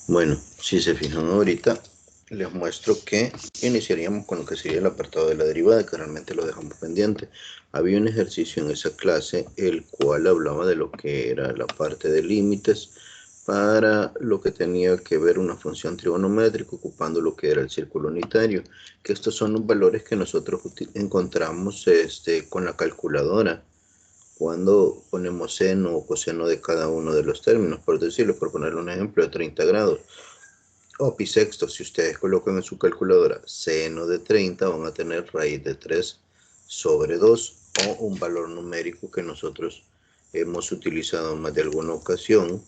Bueno, si se fijan ahorita, les muestro que iniciaríamos con lo que sería el apartado de la derivada, que realmente lo dejamos pendiente. Había un ejercicio en esa clase, el cual hablaba de lo que era la parte de límites para lo que tenía que ver una función trigonométrica ocupando lo que era el círculo unitario, que estos son los valores que nosotros encontramos con la calculadora cuando ponemos seno o coseno de cada uno de los términos, por decirlo, por ponerle un ejemplo de 30 grados. O pi sexto, si ustedes colocan en su calculadora seno de 30, van a tener raíz de 3 sobre 2 o un valor numérico que nosotros hemos utilizado en más de alguna ocasión,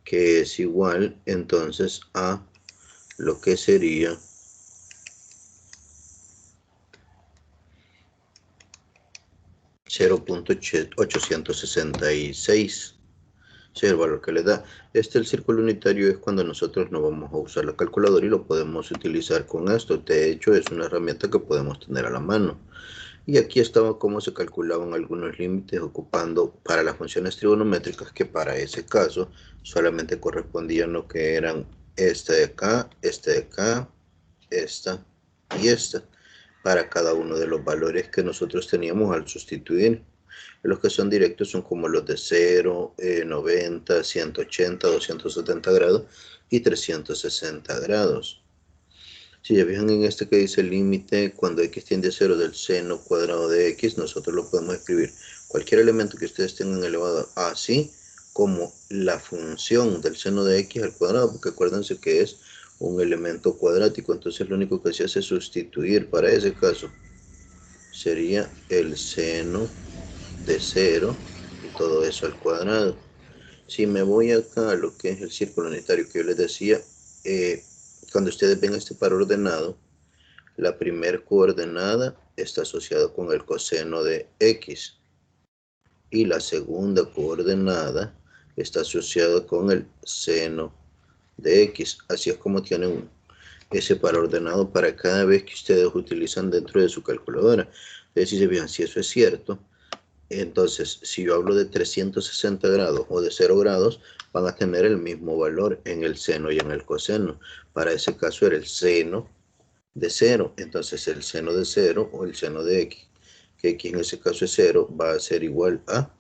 que es igual entonces a lo que sería 0.866. Sí, el valor que le da. El círculo unitario es cuando nosotros no vamos a usar la calculadora y lo podemos utilizar con esto. De hecho, es una herramienta que podemos tener a la mano. Y aquí estaba cómo se calculaban algunos límites ocupando para las funciones trigonométricas, que para ese caso solamente correspondían lo que eran esta de acá, esta y esta, para cada uno de los valores que nosotros teníamos al sustituir. Los que son directos son como los de 0, 90, 180, 270 grados y 360 grados. Si ya fijan en este que dice límite, cuando x tiende a 0 del seno cuadrado de x, nosotros lo podemos escribir cualquier elemento que ustedes tengan elevado a así como la función del seno de x al cuadrado, porque acuérdense que es un elemento cuadrático, entonces lo único que se hace es sustituir. Para ese caso sería el seno de 0 y todo eso al cuadrado. Si me voy acá a lo que es el círculo unitario que yo les decía, cuando ustedes ven este par ordenado, la primera coordenada está asociada con el coseno de x y la segunda coordenada está asociada con el seno de x. Así es como tienen ese par ordenado para cada vez que ustedes utilizan dentro de su calculadora. Entonces, si se fijan, si eso es cierto, entonces, si yo hablo de 360 grados o de 0 grados, van a tener el mismo valor en el seno y en el coseno. Para ese caso era el seno de 0. Entonces, el seno de 0 o el seno de x, que x en ese caso es 0, va a ser igual a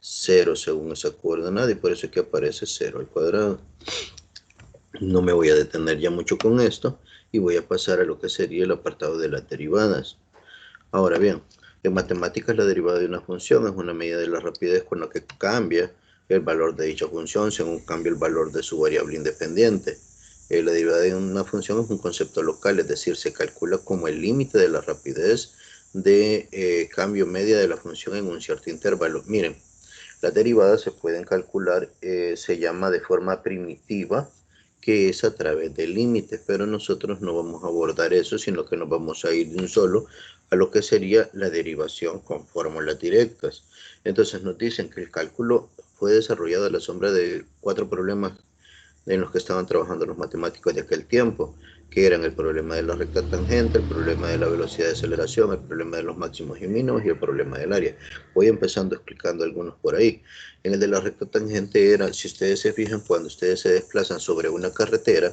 0 según esa coordenada y por eso es que aparece 0 al cuadrado. No me voy a detener ya mucho con esto y voy a pasar a lo que sería el apartado de las derivadas. Ahora bien, en matemáticas la derivada de una función es una medida de la rapidez con la que cambia el valor de dicha función según cambia el valor de su variable independiente. La derivada de una función es un concepto local, es decir, se calcula como el límite de la rapidez de cambio media de la función en un cierto intervalo. Miren, las derivadas se pueden calcular, se llama de forma primitiva, que es a través de límites, pero nosotros no vamos a abordar eso, sino que nos vamos a ir de un solo a lo que sería la derivación con fórmulas directas. Entonces nos dicen que el cálculo fue desarrollado a la sombra de 4 problemas en los que estaban trabajando los matemáticos de aquel tiempo, que eran el problema de la recta tangente, el problema de la velocidad de aceleración, el problema de los máximos y mínimos y el problema del área. Voy empezando explicando algunos por ahí. En el de la recta tangente era, si ustedes se fijan, cuando ustedes se desplazan sobre una carretera,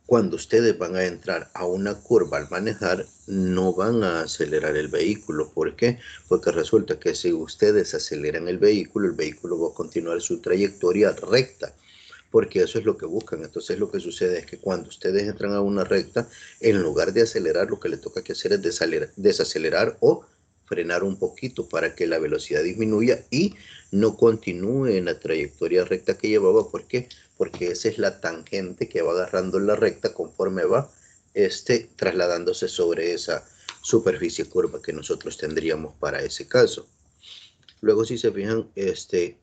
cuando ustedes van a entrar a una curva al manejar, no van a acelerar el vehículo. ¿Por qué? Porque resulta que si ustedes aceleran el vehículo va a continuar su trayectoria recta, porque eso es lo que buscan. Entonces lo que sucede es que cuando ustedes entran a una recta, en lugar de acelerar, lo que le toca que hacer es desacelerar o frenar un poquito para que la velocidad disminuya y no continúe en la trayectoria recta que llevaba. ¿Por qué? Porque esa es la tangente que va agarrando la recta conforme va trasladándose sobre esa superficie curva que nosotros tendríamos para ese caso. Luego, si se fijan,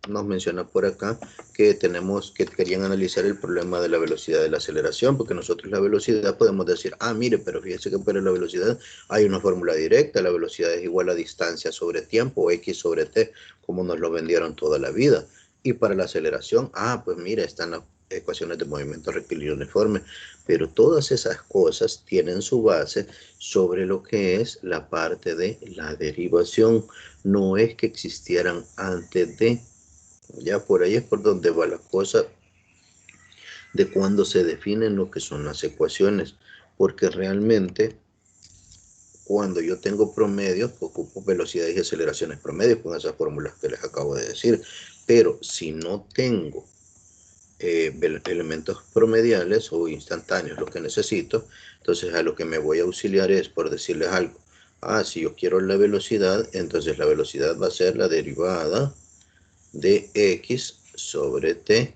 nos menciona por acá que tenemos que querían analizar el problema de la velocidad de la aceleración, porque nosotros la velocidad podemos decir, mire, pero fíjese que para la velocidad hay una fórmula directa, la velocidad es igual a distancia sobre tiempo, o x sobre t, como nos lo vendieron toda la vida. Y para la aceleración, pues mira, están las ecuaciones de movimiento rectilíneo uniforme, pero todas esas cosas tienen su base sobre lo que es la parte de la derivación. No es que existieran antes de, Ya por ahí es por donde va la cosa de cuando se definen lo que son las ecuaciones, porque realmente cuando yo tengo promedios, ocupo velocidades y aceleraciones promedios con esas fórmulas que les acabo de decir, pero si no tengo elementos promediales o instantáneos, lo que necesito, entonces a lo que me voy a auxiliar es por decirles algo. Si yo quiero la velocidad, entonces la velocidad va a ser la derivada de x sobre t.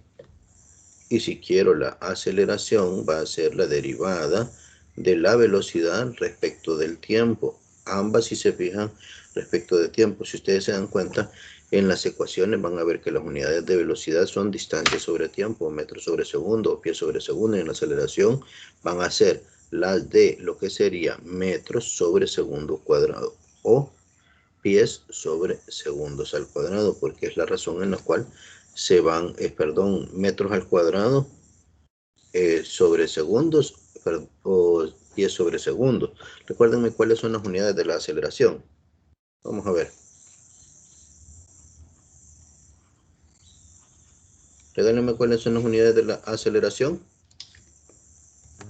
Y si quiero la aceleración, va a ser la derivada de la velocidad respecto del tiempo. Ambas, si se fijan, respecto de tiempo. Si ustedes se dan cuenta, en las ecuaciones van a ver que las unidades de velocidad son distancia sobre tiempo, metros sobre segundo o pies sobre segundo. Y en la aceleración van a ser las de lo que sería metros sobre segundo cuadrado o pies sobre segundos al cuadrado, porque es la razón en la cual se van, metros al cuadrado sobre segundos o pies sobre segundos. Recuérdenme cuáles son las unidades de la aceleración. Vamos a ver. Regálenme cuáles son las unidades de la aceleración.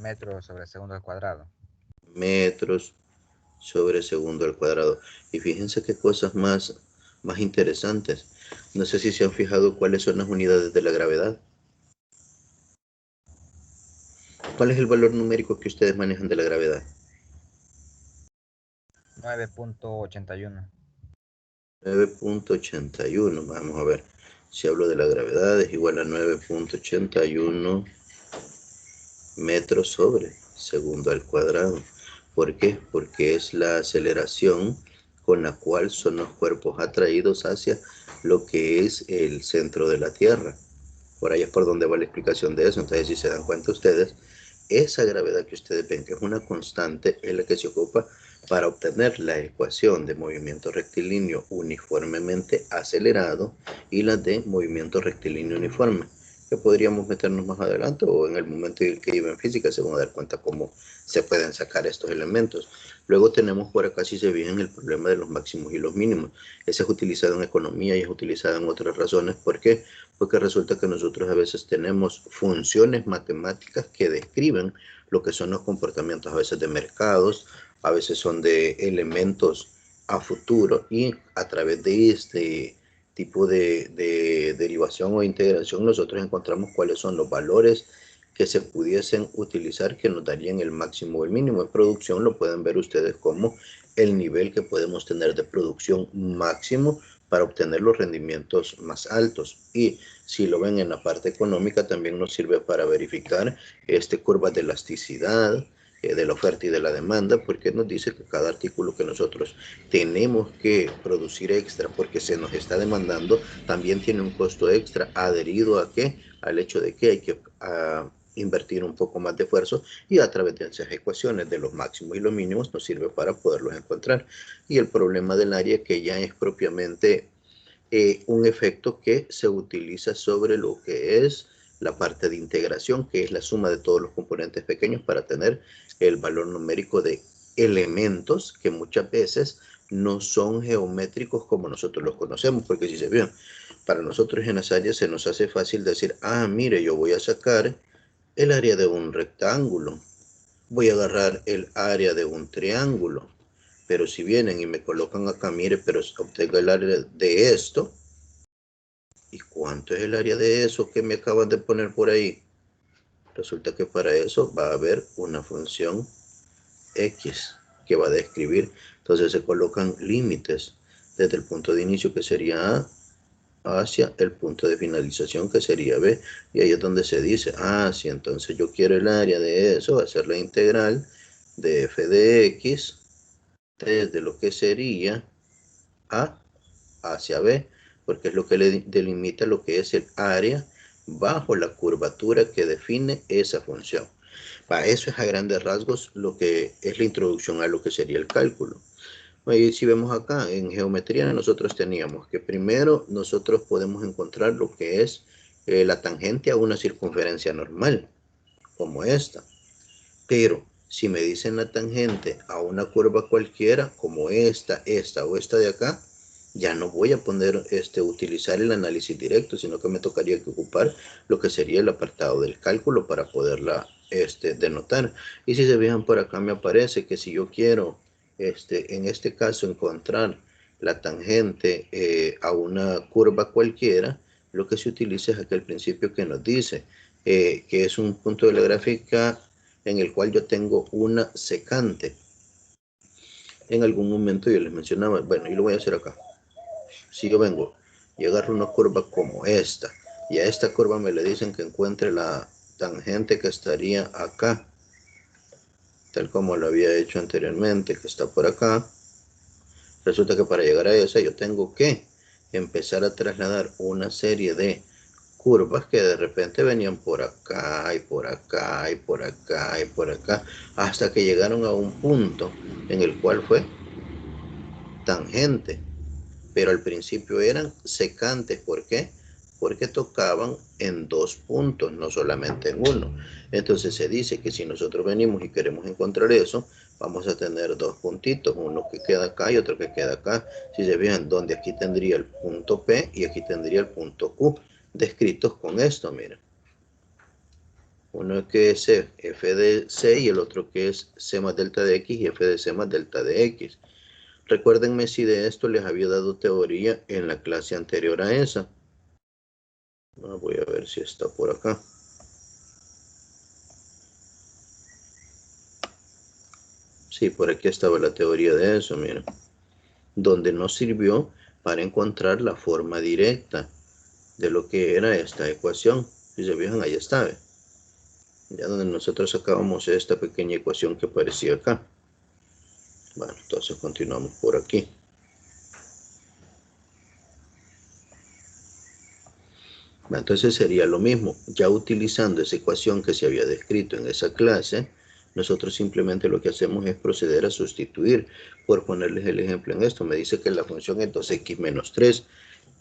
Metros sobre segundo al cuadrado. Metros sobre segundo al cuadrado. Y fíjense qué cosas más interesantes. No sé si se han fijado cuáles son las unidades de la gravedad. ¿Cuál es el valor numérico que ustedes manejan de la gravedad? 9.81. 9.81. Vamos a ver. Si hablo de la gravedad es igual a 9.81 metros sobre segundo al cuadrado. ¿Por qué? Porque es la aceleración con la cual son los cuerpos atraídos hacia lo que es el centro de la Tierra. Por ahí es por donde va la explicación de eso. Entonces, si se dan cuenta ustedes, esa gravedad que ustedes ven que es una constante es la que se ocupa para obtener la ecuación de movimiento rectilíneo uniformemente acelerado y la de movimiento rectilíneo uniforme, que podríamos meternos más adelante o en el momento en que lleven física se van a dar cuenta cómo se pueden sacar estos elementos. Luego tenemos por acá, si se fijan, el problema de los máximos y los mínimos. Ese es utilizado en economía y es utilizado en otras razones. ¿Por qué? Porque resulta que nosotros a veces tenemos funciones matemáticas que describen lo que son los comportamientos a veces de mercados, a veces son de elementos a futuro y a través de este tipo de derivación o integración nosotros encontramos cuáles son los valores que se pudiesen utilizar que nos darían el máximo o el mínimo. En producción lo pueden ver ustedes como el nivel que podemos tener de producción máximo para obtener los rendimientos más altos. Y si lo ven en la parte económica, también nos sirve para verificar curvas de elasticidad, de la oferta y de la demanda, porque nos dice que cada artículo que nosotros tenemos que producir extra porque se nos está demandando, también tiene un costo extra adherido a qué, al hecho de que hay que invertir un poco más de esfuerzo y a través de esas ecuaciones de los máximos y los mínimos nos sirve para poderlos encontrar. Y el problema del área que ya es propiamente un efecto que se utiliza sobre lo que es la parte de integración, que es la suma de todos los componentes pequeños para tener el valor numérico de elementos que muchas veces no son geométricos como nosotros los conocemos, porque si se ven, para nosotros en las áreas se nos hace fácil decir, mire, yo voy a sacar el área de un rectángulo, voy a agarrar el área de un triángulo, pero si vienen y me colocan acá, mire, pero obtengo el área de esto, ¿y cuánto es el área de eso que me acaban de poner por ahí? Resulta que para eso va a haber una función x que va a describir. Entonces se colocan límites desde el punto de inicio que sería A hacia el punto de finalización que sería B. Y ahí es donde se dice, si entonces yo quiero el área de eso, va a ser la integral de f de x desde lo que sería A hacia B, porque es lo que le delimita lo que es el área bajo la curvatura que define esa función. Eso es a grandes rasgos lo que es la introducción a lo que sería el cálculo. Y si vemos acá en geometría nosotros teníamos que primero nosotros podemos encontrar lo que es la tangente a una circunferencia normal, como esta. Pero si me dicen la tangente a una curva cualquiera, como esta o esta de acá, ya no voy a poner, utilizar el análisis directo, sino que me tocaría que ocupar lo que sería el apartado del cálculo para poderla denotar. Y si se fijan por acá me aparece que si yo quiero, en este caso, encontrar la tangente a una curva cualquiera, lo que se utiliza es aquel principio que nos dice que es un punto de la gráfica en el cual yo tengo una secante. En algún momento yo les mencionaba, bueno, yo lo voy a hacer acá. Si yo vengo y agarro una curva como esta, y a esta curva me le dicen que encuentre la tangente que estaría acá, tal como lo había hecho anteriormente, que está por acá, resulta que para llegar a esa yo tengo que empezar a trasladar una serie de curvas que de repente venían por acá y por acá y por acá y por acá, hasta que llegaron a un punto en el cual fue tangente, pero al principio eran secantes. ¿Por qué? Porque tocaban en dos puntos, no solamente en uno. Entonces se dice que si nosotros venimos y queremos encontrar eso, vamos a tener dos puntitos, uno que queda acá y otro que queda acá. Si se fijan, donde aquí tendría el punto P y aquí tendría el punto Q, descritos con esto, miren. Uno que es f de c y el otro que es c más delta de x y f de c más delta de x. Recuérdenme si de esto les había dado teoría en la clase anterior a esa. Voy a ver si está por acá. Sí, por aquí estaba la teoría de eso, miren. Donde nos sirvió para encontrar la forma directa de lo que era esta ecuación. Si se fijan, ahí está, ¿ve? Ya donde nosotros sacábamos esta pequeña ecuación que aparecía acá. Bueno, entonces continuamos por aquí. Entonces sería lo mismo, ya utilizando esa ecuación que se había descrito en esa clase, nosotros simplemente lo que hacemos es proceder a sustituir. Por ponerles el ejemplo en esto, me dice que la función es 2x menos 3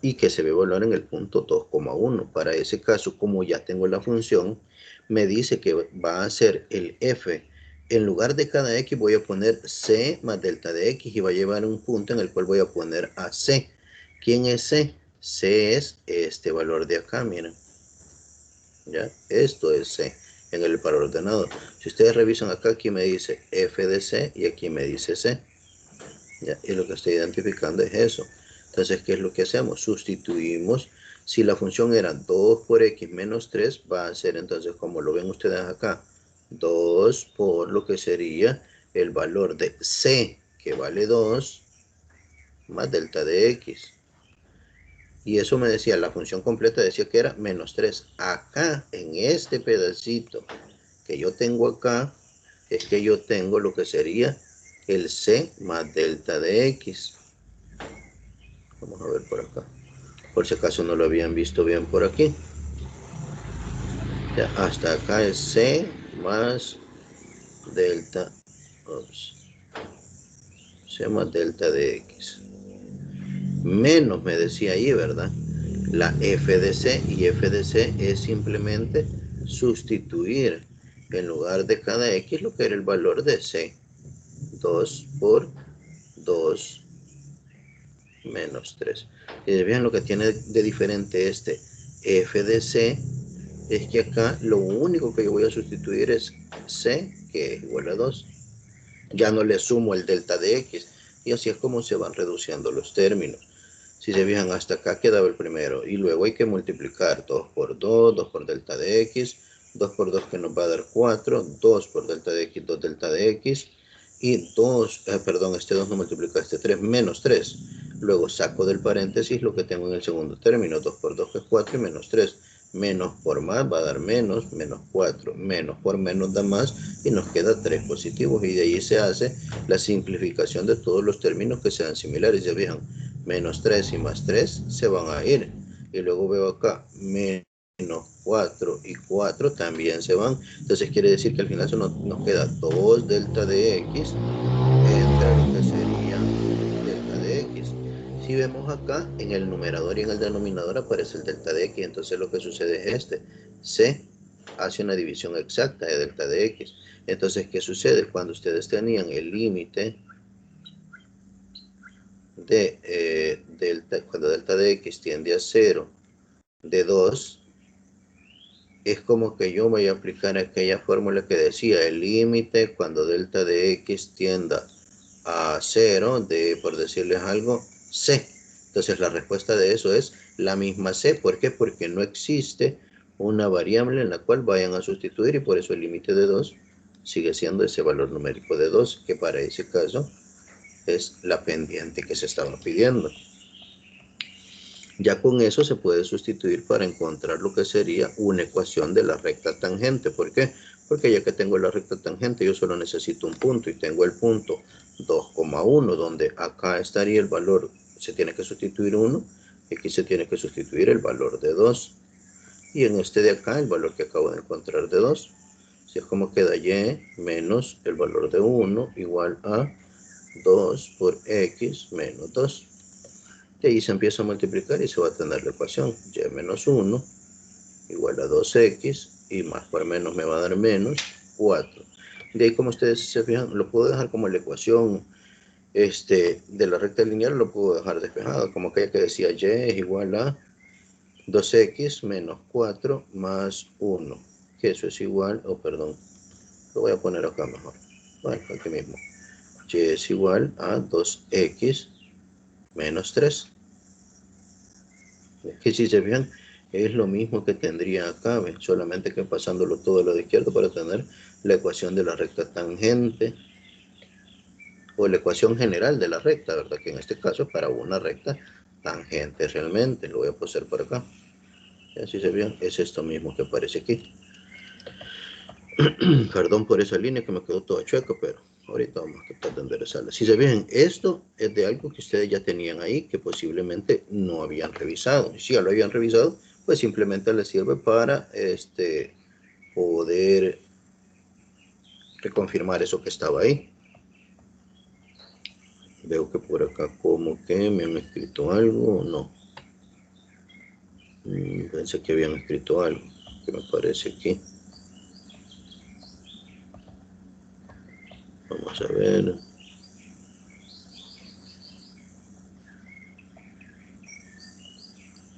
y que se ve evaluar en el punto 2,1. Para ese caso, como ya tengo la función, me dice que va a ser el f. En lugar de cada x voy a poner c más delta de x y va a llevar un punto en el cual voy a poner a c. ¿Quién es c? C es este valor de acá, miren. ¿Ya? Esto es C en el par ordenado. Si ustedes revisan acá, aquí me dice f de c y aquí me dice c. ¿Ya? Y lo que estoy identificando es eso. Entonces, ¿qué es lo que hacemos? Sustituimos. Si la función era 2 por x menos 3, va a ser entonces, como lo ven ustedes acá, 2 por lo que sería el valor de c, que vale 2, más delta de x. Y eso me decía, la función completa decía que era menos 3. Acá, en este pedacito que yo tengo acá, es que yo tengo lo que sería el c más delta de x. Vamos a ver por acá. Por si acaso no lo habían visto bien por aquí. Ya, hasta acá es c más delta, c más delta de x. Menos me decía ahí, ¿verdad? La f de c, y f de c es simplemente sustituir en lugar de cada x lo que era el valor de c. 2 por 2 menos 3. Y vean lo que tiene de diferente este f de c, es que acá lo único que yo voy a sustituir es c, que es igual a 2. Ya no le sumo el delta de x, y así es como se van reduciendo los términos. Si se fijan, hasta acá quedaba el primero, y luego hay que multiplicar 2 por 2, 2 por delta de x, 2 por 2 que nos va a dar 4, 2 por delta de x, 2 delta de x, y 2, perdón, este 2 no multiplica este 3, menos 3. Luego saco del paréntesis lo que tengo en el segundo término, 2 por 2 que es 4 y menos 3. Menos por más va a dar menos, menos 4, menos por menos da más, y nos queda 3 positivos, y de ahí se hace la simplificación de todos los términos que sean similares. Ya fijan, menos 3 y más 3 se van a ir, y luego veo acá menos 4 y 4 también se van. Entonces quiere decir que al final nos queda 2 delta de x entre lo que sería delta de x. Si vemos acá, en el numerador y en el denominador aparece el delta de x, entonces lo que sucede es c hace una división exacta de delta de x. Entonces, ¿qué sucede? Cuando ustedes tenían el límite de cuando delta de x tiende a 0 de 2, es como que yo voy a aplicar aquella fórmula que decía el límite cuando delta de x tienda a 0 de, por decirles algo, c. Entonces la respuesta de eso es la misma c. ¿Por qué? Porque no existe una variable en la cual vayan a sustituir y por eso el límite de 2 sigue siendo ese valor numérico de 2, que para ese caso es la pendiente que se estaba pidiendo. Ya con eso se puede sustituir para encontrar lo que sería una ecuación de la recta tangente. ¿Por qué? Porque ya que tengo la recta tangente, yo solo necesito un punto y tengo el punto 2,1, donde acá estaría el valor, se tiene que sustituir 1, y aquí se tiene que sustituir el valor de 2. Y en este de acá, el valor que acabo de encontrar de 2. Así es como queda y menos el valor de 1 igual a 2 por x menos 2. Y ahí se empieza a multiplicar y se va a tener la ecuación y menos 1 igual a 2x y más por menos me va a dar menos 4. De ahí, como ustedes se fijan, lo puedo dejar como la ecuación de la recta lineal, lo puedo dejar despejado, como aquella que decía y es igual a 2x menos 4 más 1, que eso es igual, perdón, lo voy a poner acá mejor, bueno, aquí mismo, y es igual a 2x menos 3. Que si se fijan, es lo mismo que tendría acá, ¿ven? Solamente que pasándolo todo a lo de izquierdo para tener la ecuación de la recta tangente, o la ecuación general de la recta, ¿verdad? Que en este caso es para una recta tangente realmente. Lo voy a pasar por acá. Y así se fijan, es esto mismo que aparece aquí. Perdón por esa línea que me quedó toda chueca, pero ahorita vamos a tratar de enderezarla. Si se fijan, esto es de algo que ustedes ya tenían ahí, que posiblemente no habían revisado. Si ya lo habían revisado, pues simplemente les sirve para poder reconfirmar eso que estaba ahí. Veo que por acá como que me han escrito algo, no. Pensé que habían escrito algo, que me parece aquí. Vamos a ver.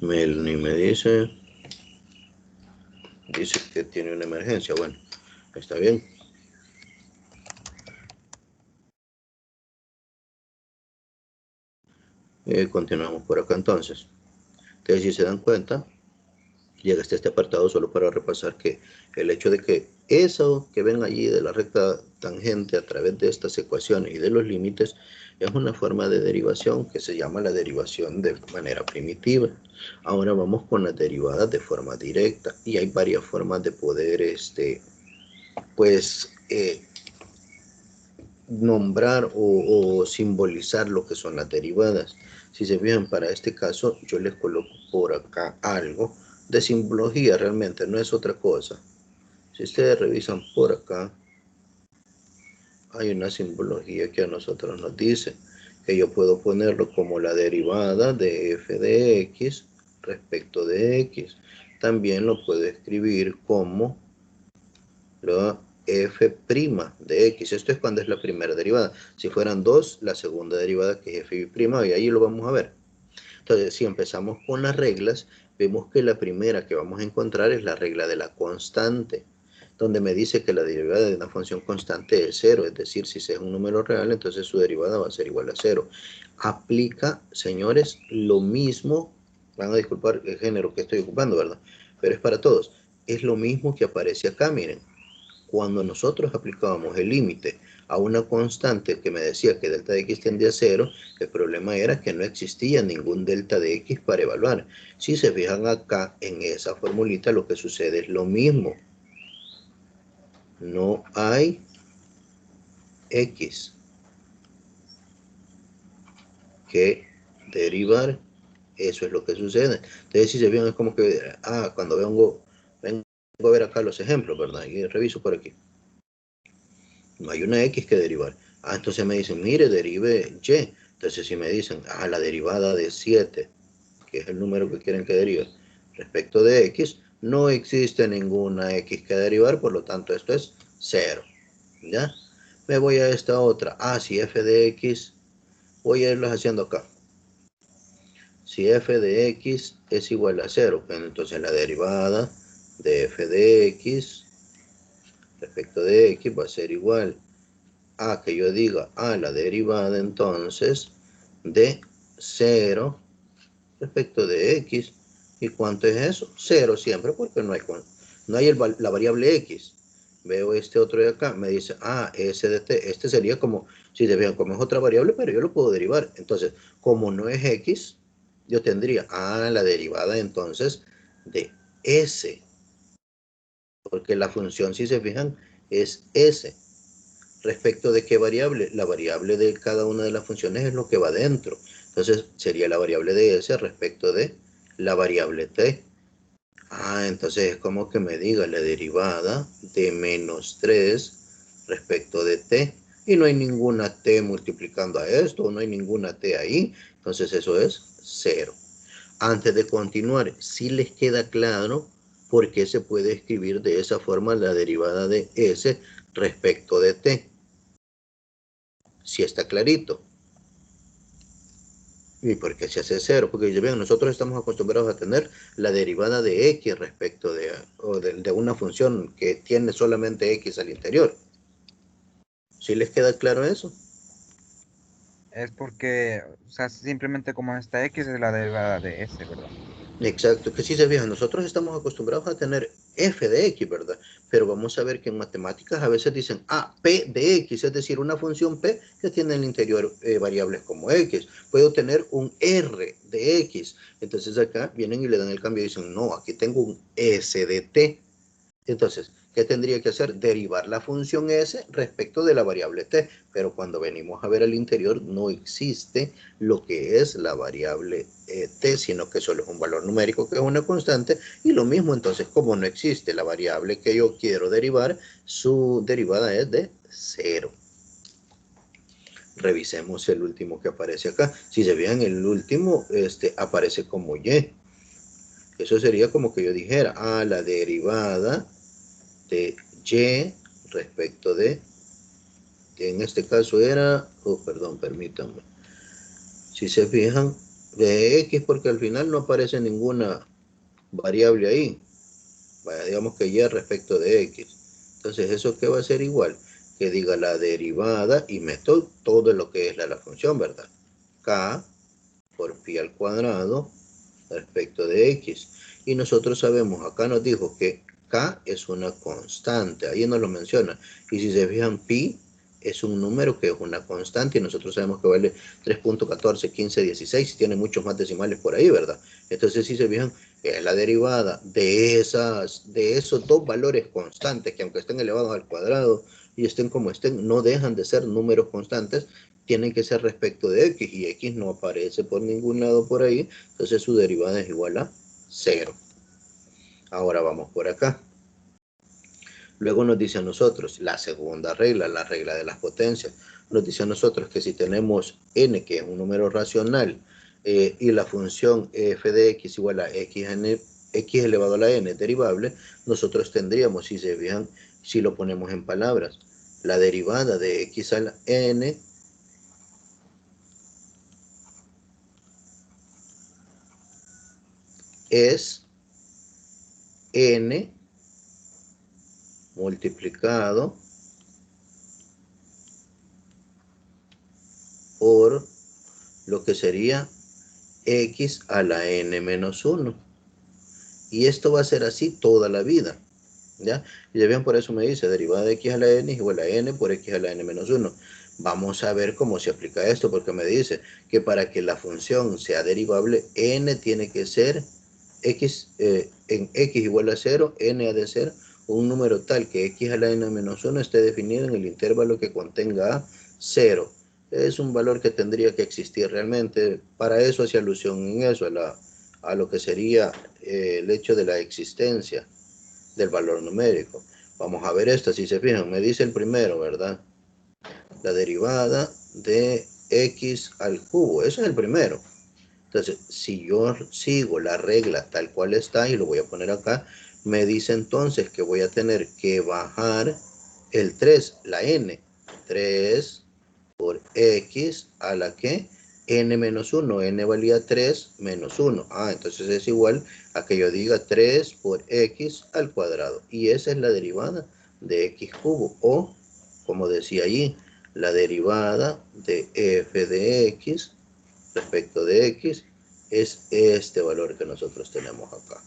Melanie me dice que tiene una emergencia. Bueno, está bien. Continuamos por acá entonces. Entonces, si se dan cuenta, llega hasta este apartado solo para repasar que el hecho de que eso que ven allí de la recta tangente a través de estas ecuaciones y de los límites es una forma de derivación que se llama la derivación de manera primitiva. Ahora vamos con las derivadas de forma directa y hay varias formas de poder nombrar o simbolizar lo que son las derivadas. Si se fijan, para este caso yo les coloco por acá algo de simbología, realmente no es otra cosa. Si ustedes revisan por acá, hay una simbología que a nosotros nos dice que yo puedo ponerlo como la derivada de f de x respecto de x. También lo puedo escribir como la f' de x. Esto es cuando es la primera derivada. Si fueran dos, la segunda derivada que es f', y ahí lo vamos a ver. Entonces, si empezamos con las reglas, vemos que la primera que vamos a encontrar es la regla de la constante, donde me dice que la derivada de una función constante es 0, es decir, si es un número real, entonces su derivada va a ser igual a 0. Aplica, señores, lo mismo, van a disculpar el género que estoy ocupando, ¿verdad? Pero es para todos. Es lo mismo que aparece acá, miren. Cuando nosotros aplicábamos el límite a una constante que me decía que delta de x tendía a 0, el problema era que no existía ningún delta de x para evaluar. Si se fijan acá en esa formulita, lo que sucede es lo mismo. No hay x que derivar. Eso es lo que sucede. Entonces, si se fijan, es como que, cuando vengo a ver acá los ejemplos, ¿verdad? Y reviso por aquí. No hay una x que derivar. Entonces me dicen, mire, derive y. Entonces si me dicen, la derivada de 7, que es el número que quieren que derive, respecto de x, no existe ninguna x que derivar, por lo tanto esto es 0. ¿Ya? Me voy a esta otra. Si f de x, voy a irlos haciendo acá. Si f de x es igual a 0, entonces la derivada de f de x respecto de x va a ser igual a que yo diga la derivada entonces de 0 respecto de x. ¿Y cuánto es eso? 0 siempre, porque no hay la variable x. Veo este otro de acá, me dice, s de t, este sería como, si te vean como es otra variable, pero yo lo puedo derivar. Entonces, como no es x, yo tendría, la derivada entonces de s, porque la función, si se fijan, es s. ¿Respecto de qué variable? La variable de cada una de las funciones es lo que va dentro. Entonces, sería la variable de s respecto de la variable t. Entonces es como que me diga la derivada de menos 3 respecto de t. Y no hay ninguna t multiplicando a esto, no hay ninguna t ahí. Entonces eso es 0. Antes de continuar, si les queda claro por qué se puede escribir de esa forma la derivada de s respecto de t. Si está clarito. ¿Y por qué se hace 0? Porque ya ven, nosotros estamos acostumbrados a tener la derivada de x respecto de una función que tiene solamente x al interior. ¿Sí les queda claro eso? Es porque, o sea, simplemente como esta x es la derivada de s, ¿verdad? Exacto, que si se fijan, nosotros estamos acostumbrados a tener f de x, ¿verdad? Pero vamos a ver que en matemáticas a veces dicen, p de x, es decir, una función p que tiene en el interior variables como x. Puedo tener un r de x. Entonces acá vienen y le dan el cambio y dicen, no, aquí tengo un s de t. Entonces, ¿qué tendría que hacer? Derivar la función s respecto de la variable t, pero cuando venimos a ver al interior no existe lo que es la variable t, sino que solo es un valor numérico que es una constante, y lo mismo entonces, como no existe la variable que yo quiero derivar, su derivada es de 0. Revisemos el último que aparece acá. Si se vean, el último aparece como y. Eso sería como que yo dijera, la derivada de y respecto de, que en este caso era, perdón, permítanme, si se fijan, de x, porque al final no aparece ninguna variable ahí, vaya, digamos que y respecto de x. Entonces, ¿eso qué va a ser igual? Que diga la derivada y meto todo lo que es la función, ¿verdad? K por pi al cuadrado respecto de x. Y nosotros sabemos, acá nos dijo que k es una constante, ahí nos lo menciona. Y si se fijan, pi es un número que es una constante y nosotros sabemos que vale 3.14, 15, 16 y tiene muchos más decimales por ahí, ¿verdad? Entonces, si se fijan, la derivada de esos dos valores constantes, que aunque estén elevados al cuadrado y estén como estén, no dejan de ser números constantes, tienen que ser respecto de x, y x no aparece por ningún lado por ahí, entonces su derivada es igual a 0. Ahora vamos por acá. Luego nos dice a nosotros la segunda regla, la regla de las potencias. Nos dice a nosotros que si tenemos n, que es un número racional, y la función f de x igual a x elevado a la n derivable, nosotros tendríamos, si se fijan, si lo ponemos en palabras, la derivada de x a la n es n multiplicado por lo que sería x a la n menos 1. Y esto va a ser así toda la vida. ¿Ya? Y ya bien, por eso me dice, derivada de x a la n es igual a n por x a la n menos 1. Vamos a ver cómo se aplica esto, porque me dice que para que la función sea derivable, n tiene que ser x, en x igual a 0, n ha de ser un número tal que x a la n menos 1 esté definido en el intervalo que contenga 0. Es un valor que tendría que existir realmente. Para eso hace alusión en eso, a lo que sería el hecho de la existencia del valor numérico. Vamos a ver esto, si se fijan, me dice el primero, ¿verdad? La derivada de x al cubo, ese es el primero. Entonces, si yo sigo la regla tal cual está, y lo voy a poner acá, me dice entonces que voy a tener que bajar el 3, la n, 3 por x a la que n menos 1, n valía 3 menos 1. Entonces es igual a que yo diga 3 por x al cuadrado. Y esa es la derivada de x cubo. O, como decía allí, la derivada de f de x respecto de x es este valor que nosotros tenemos acá.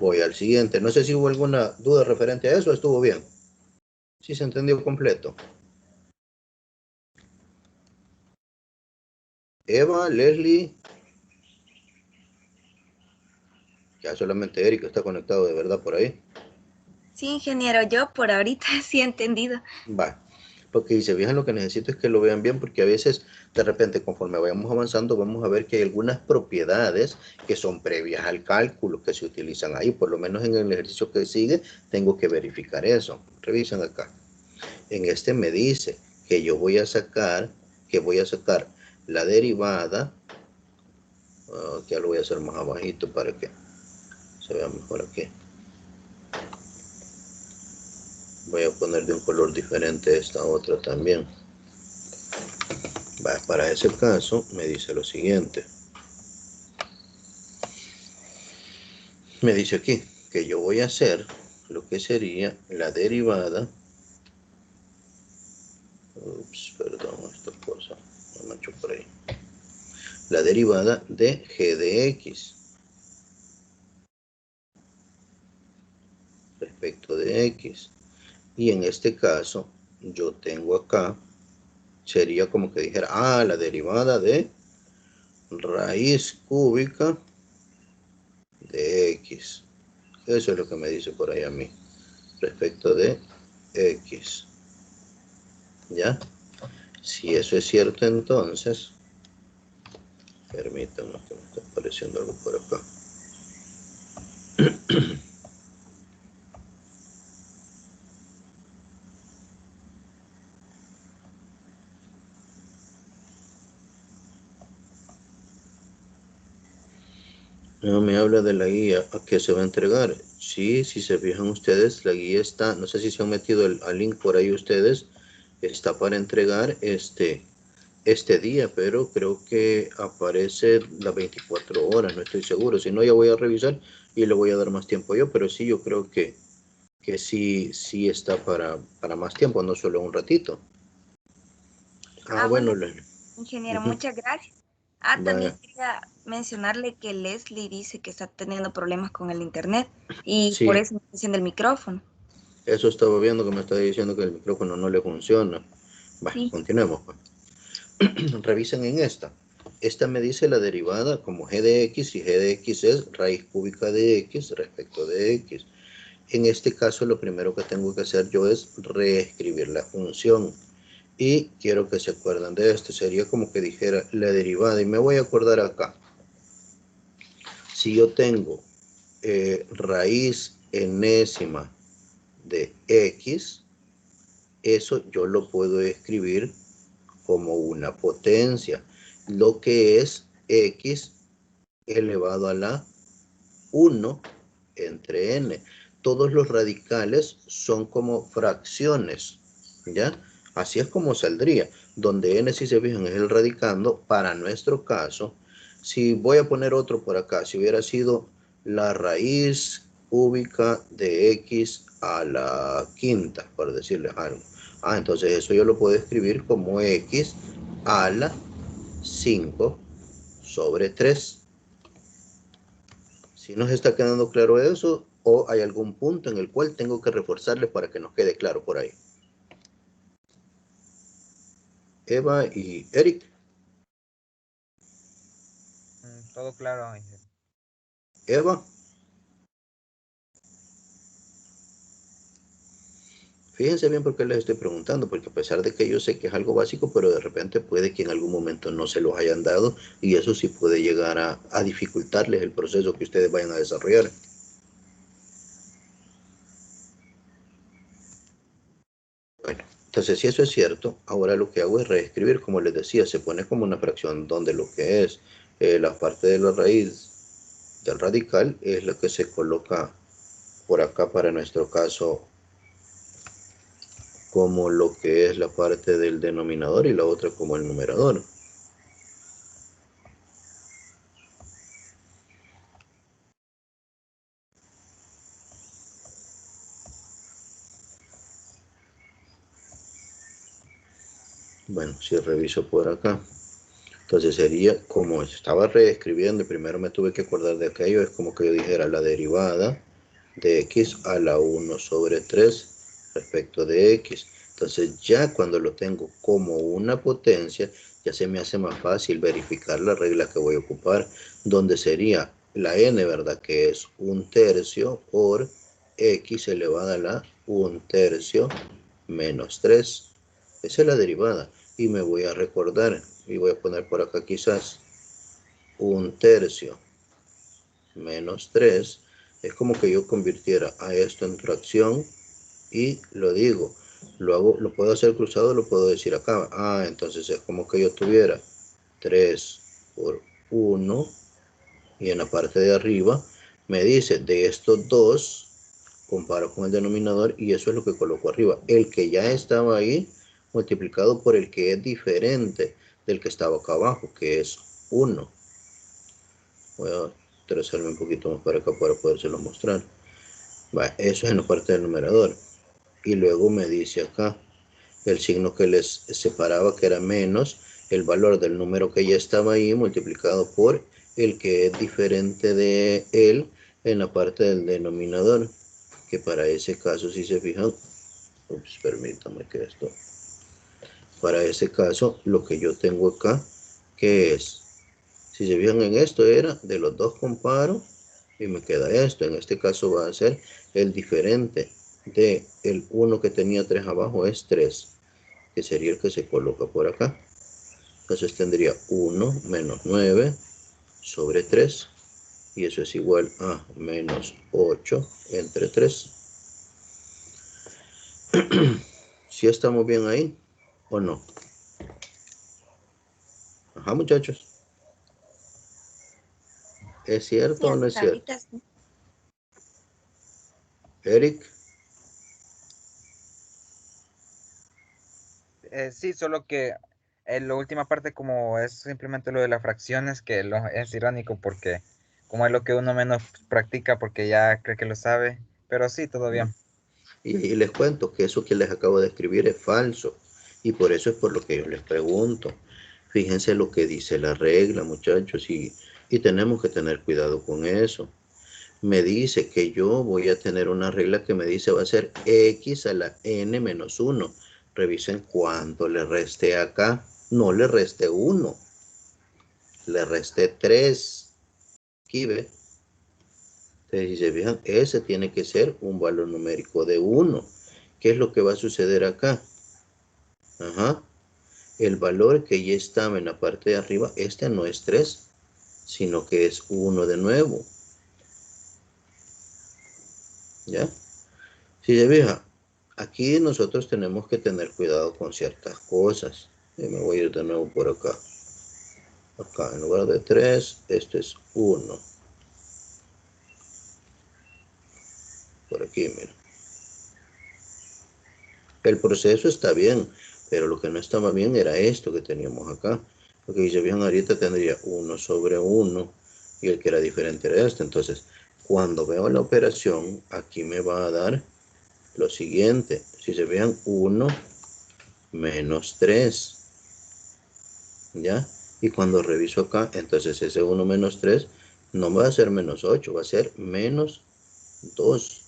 Voy al siguiente. No sé si hubo alguna duda referente a eso. ¿Estuvo bien? ¿Sí se entendió completo? Eva, Leslie. Ya solamente Eric está conectado de verdad por ahí. Sí, ingeniero, yo por ahorita sí he entendido. Va. Porque si se fijan, lo que necesito es que lo vean bien, porque a veces, de repente, conforme vayamos avanzando, vamos a ver que hay algunas propiedades que son previas al cálculo que se utilizan ahí. Por lo menos en el ejercicio que sigue, tengo que verificar eso. Revisen acá. En este me dice que yo voy a sacar, la derivada. Ya lo voy a hacer más abajito para que se vea mejor aquí. Voy a poner de un color diferente esta otra también. Para ese caso me dice lo siguiente. Me dice aquí que yo voy a hacer lo que sería la derivada. Perdón, esta cosa me mancho por ahí. La derivada de g de x respecto de x. Y en este caso, yo tengo acá, sería como que dijera, la derivada de raíz cúbica de x. Eso es lo que me dice por ahí a mí, respecto de x. ¿Ya? Si eso es cierto, entonces, permítanme que me está apareciendo algo por acá. No me habla de la guía a que se va a entregar. Sí, si se fijan ustedes, la guía está, no sé si se han metido al link por ahí ustedes, está para entregar este día, pero creo que aparece las 24 horas, no estoy seguro. Si no, ya voy a revisar y le voy a dar más tiempo yo, pero sí, yo creo que sí está para más tiempo, no solo un ratito. Bueno, Bueno, ingeniero, muchas gracias. También vaya, quería mencionarle que Leslie dice que está teniendo problemas con el internet y por sí, eso me está haciendo el micrófono. eso estaba viendo que me está diciendo que el micrófono no le funciona. Sí. Continuemos. Revisen en esta. Esta me dice la derivada como g de x, y g de x es raíz cúbica de x respecto de x. En este caso, lo primero que tengo que hacer yo es reescribir la función. Y quiero que se acuerden de esto. Sería como que dijera la derivada. Y me voy a acordar acá. Si yo tengo raíz enésima de x, eso yo lo puedo escribir como una potencia, lo que es x elevado a la 1 entre n. Todos los radicales son como fracciones, ¿ya? Así es como saldría, donde n, si se fijan, es el radicando. Para nuestro caso, si voy a poner otro por acá, si hubiera sido la raíz cúbica de x a la quinta, por decirles algo. Entonces eso yo lo puedo escribir como x a la 5 sobre 3. Si nos está quedando claro eso, o hay algún punto en el cual tengo que reforzarle para que nos quede claro por ahí. Eva y Eric. Todo claro, ingeniero. Eva. Fíjense bien por qué les estoy preguntando, porque a pesar de que yo sé que es algo básico, pero de repente puede que en algún momento no se los hayan dado, y eso sí puede llegar a dificultarles el proceso que ustedes vayan a desarrollar. Bueno, entonces si eso es cierto, ahora lo que hago es reescribir, como les decía, se pone como una fracción donde lo que es la parte de la raíz del radical es lo que se coloca por acá para nuestro caso como lo que es la parte del denominador y la otra como el numerador. Bueno, si reviso por acá, entonces sería como estaba reescribiendo y primero me tuve que acordar de aquello, es como que yo dijera la derivada de x a la 1 sobre 3 respecto de x. Entonces ya cuando lo tengo como una potencia, ya se me hace más fácil verificar la regla que voy a ocupar, donde sería la n, ¿verdad? Que es 1/3 por x elevada a la 1/3 menos 3. Esa es la derivada. Y me voy a recordar, y voy a poner por acá quizás 1/3 menos 3. Es como que yo convirtiera a esto en fracción y lo digo. Lo puedo hacer cruzado, lo puedo decir acá. Entonces es como que yo tuviera 3 por 1 y en la parte de arriba me dice de estos dos, comparo con el denominador y eso es lo que coloco arriba. El que ya estaba ahí multiplicado por el que es diferente del que estaba acá abajo, que es 1. Voy a trazarme un poquito más para acá para podérselo mostrar. Eso es en la parte del numerador. Y luego me dice acá el signo que les separaba, que era menos el valor del número que ya estaba ahí multiplicado por el que es diferente de él en la parte del denominador, que para ese caso, si se fijan, permítame que esto, para ese caso lo que yo tengo acá, que es, si se fijan en esto, era de los dos comparo y me queda esto. En este caso va a ser el diferente de el 1 que tenía 3 abajo, es 3, que sería el que se coloca por acá. Entonces tendría 1 menos 9 sobre 3, y eso es igual a menos 8 entre 3. ¿Sí estamos bien ahí o no? Ajá, muchachos. ¿Es cierto Sí, o no es hasta cierto? ahorita sí. Eric, Sí, solo que en la última parte como es simplemente lo de las fracciones, que es irónico porque como es lo que uno menos practica porque ya cree que lo sabe, pero sí, todo bien. y les cuento que eso que les acabo de escribir es falso, y por eso es por lo que yo les pregunto. Fíjense lo que dice la regla, muchachos, y tenemos que tener cuidado con eso. Me dice que yo voy a tener una regla que me dice va a ser x a la n menos 1. Revisen cuánto le resté acá. No le resté 1, le resté 3. Aquí ve. Entonces, si se fijan, ese tiene que ser un valor numérico de 1. ¿Qué es lo que va a suceder acá? Ajá. El valor que ya estaba en la parte de arriba, este no es 3, sino que es 1 de nuevo. ¿Ya? Si se fija, aquí nosotros tenemos que tener cuidado con ciertas cosas. Me voy a ir de nuevo por acá. Acá, en lugar de 3, este es 1. Por aquí, mira. El proceso está bien, pero lo que no estaba bien era esto que teníamos acá. Porque si se fijan, ahorita tendría 1 sobre 1 y el que era diferente era este. Entonces, cuando veo la operación, aquí me va a dar lo siguiente. Si se fijan, 1 menos 3. ¿Ya? Y cuando reviso acá, entonces ese 1 menos 3 no va a ser menos 8, va a ser menos 2.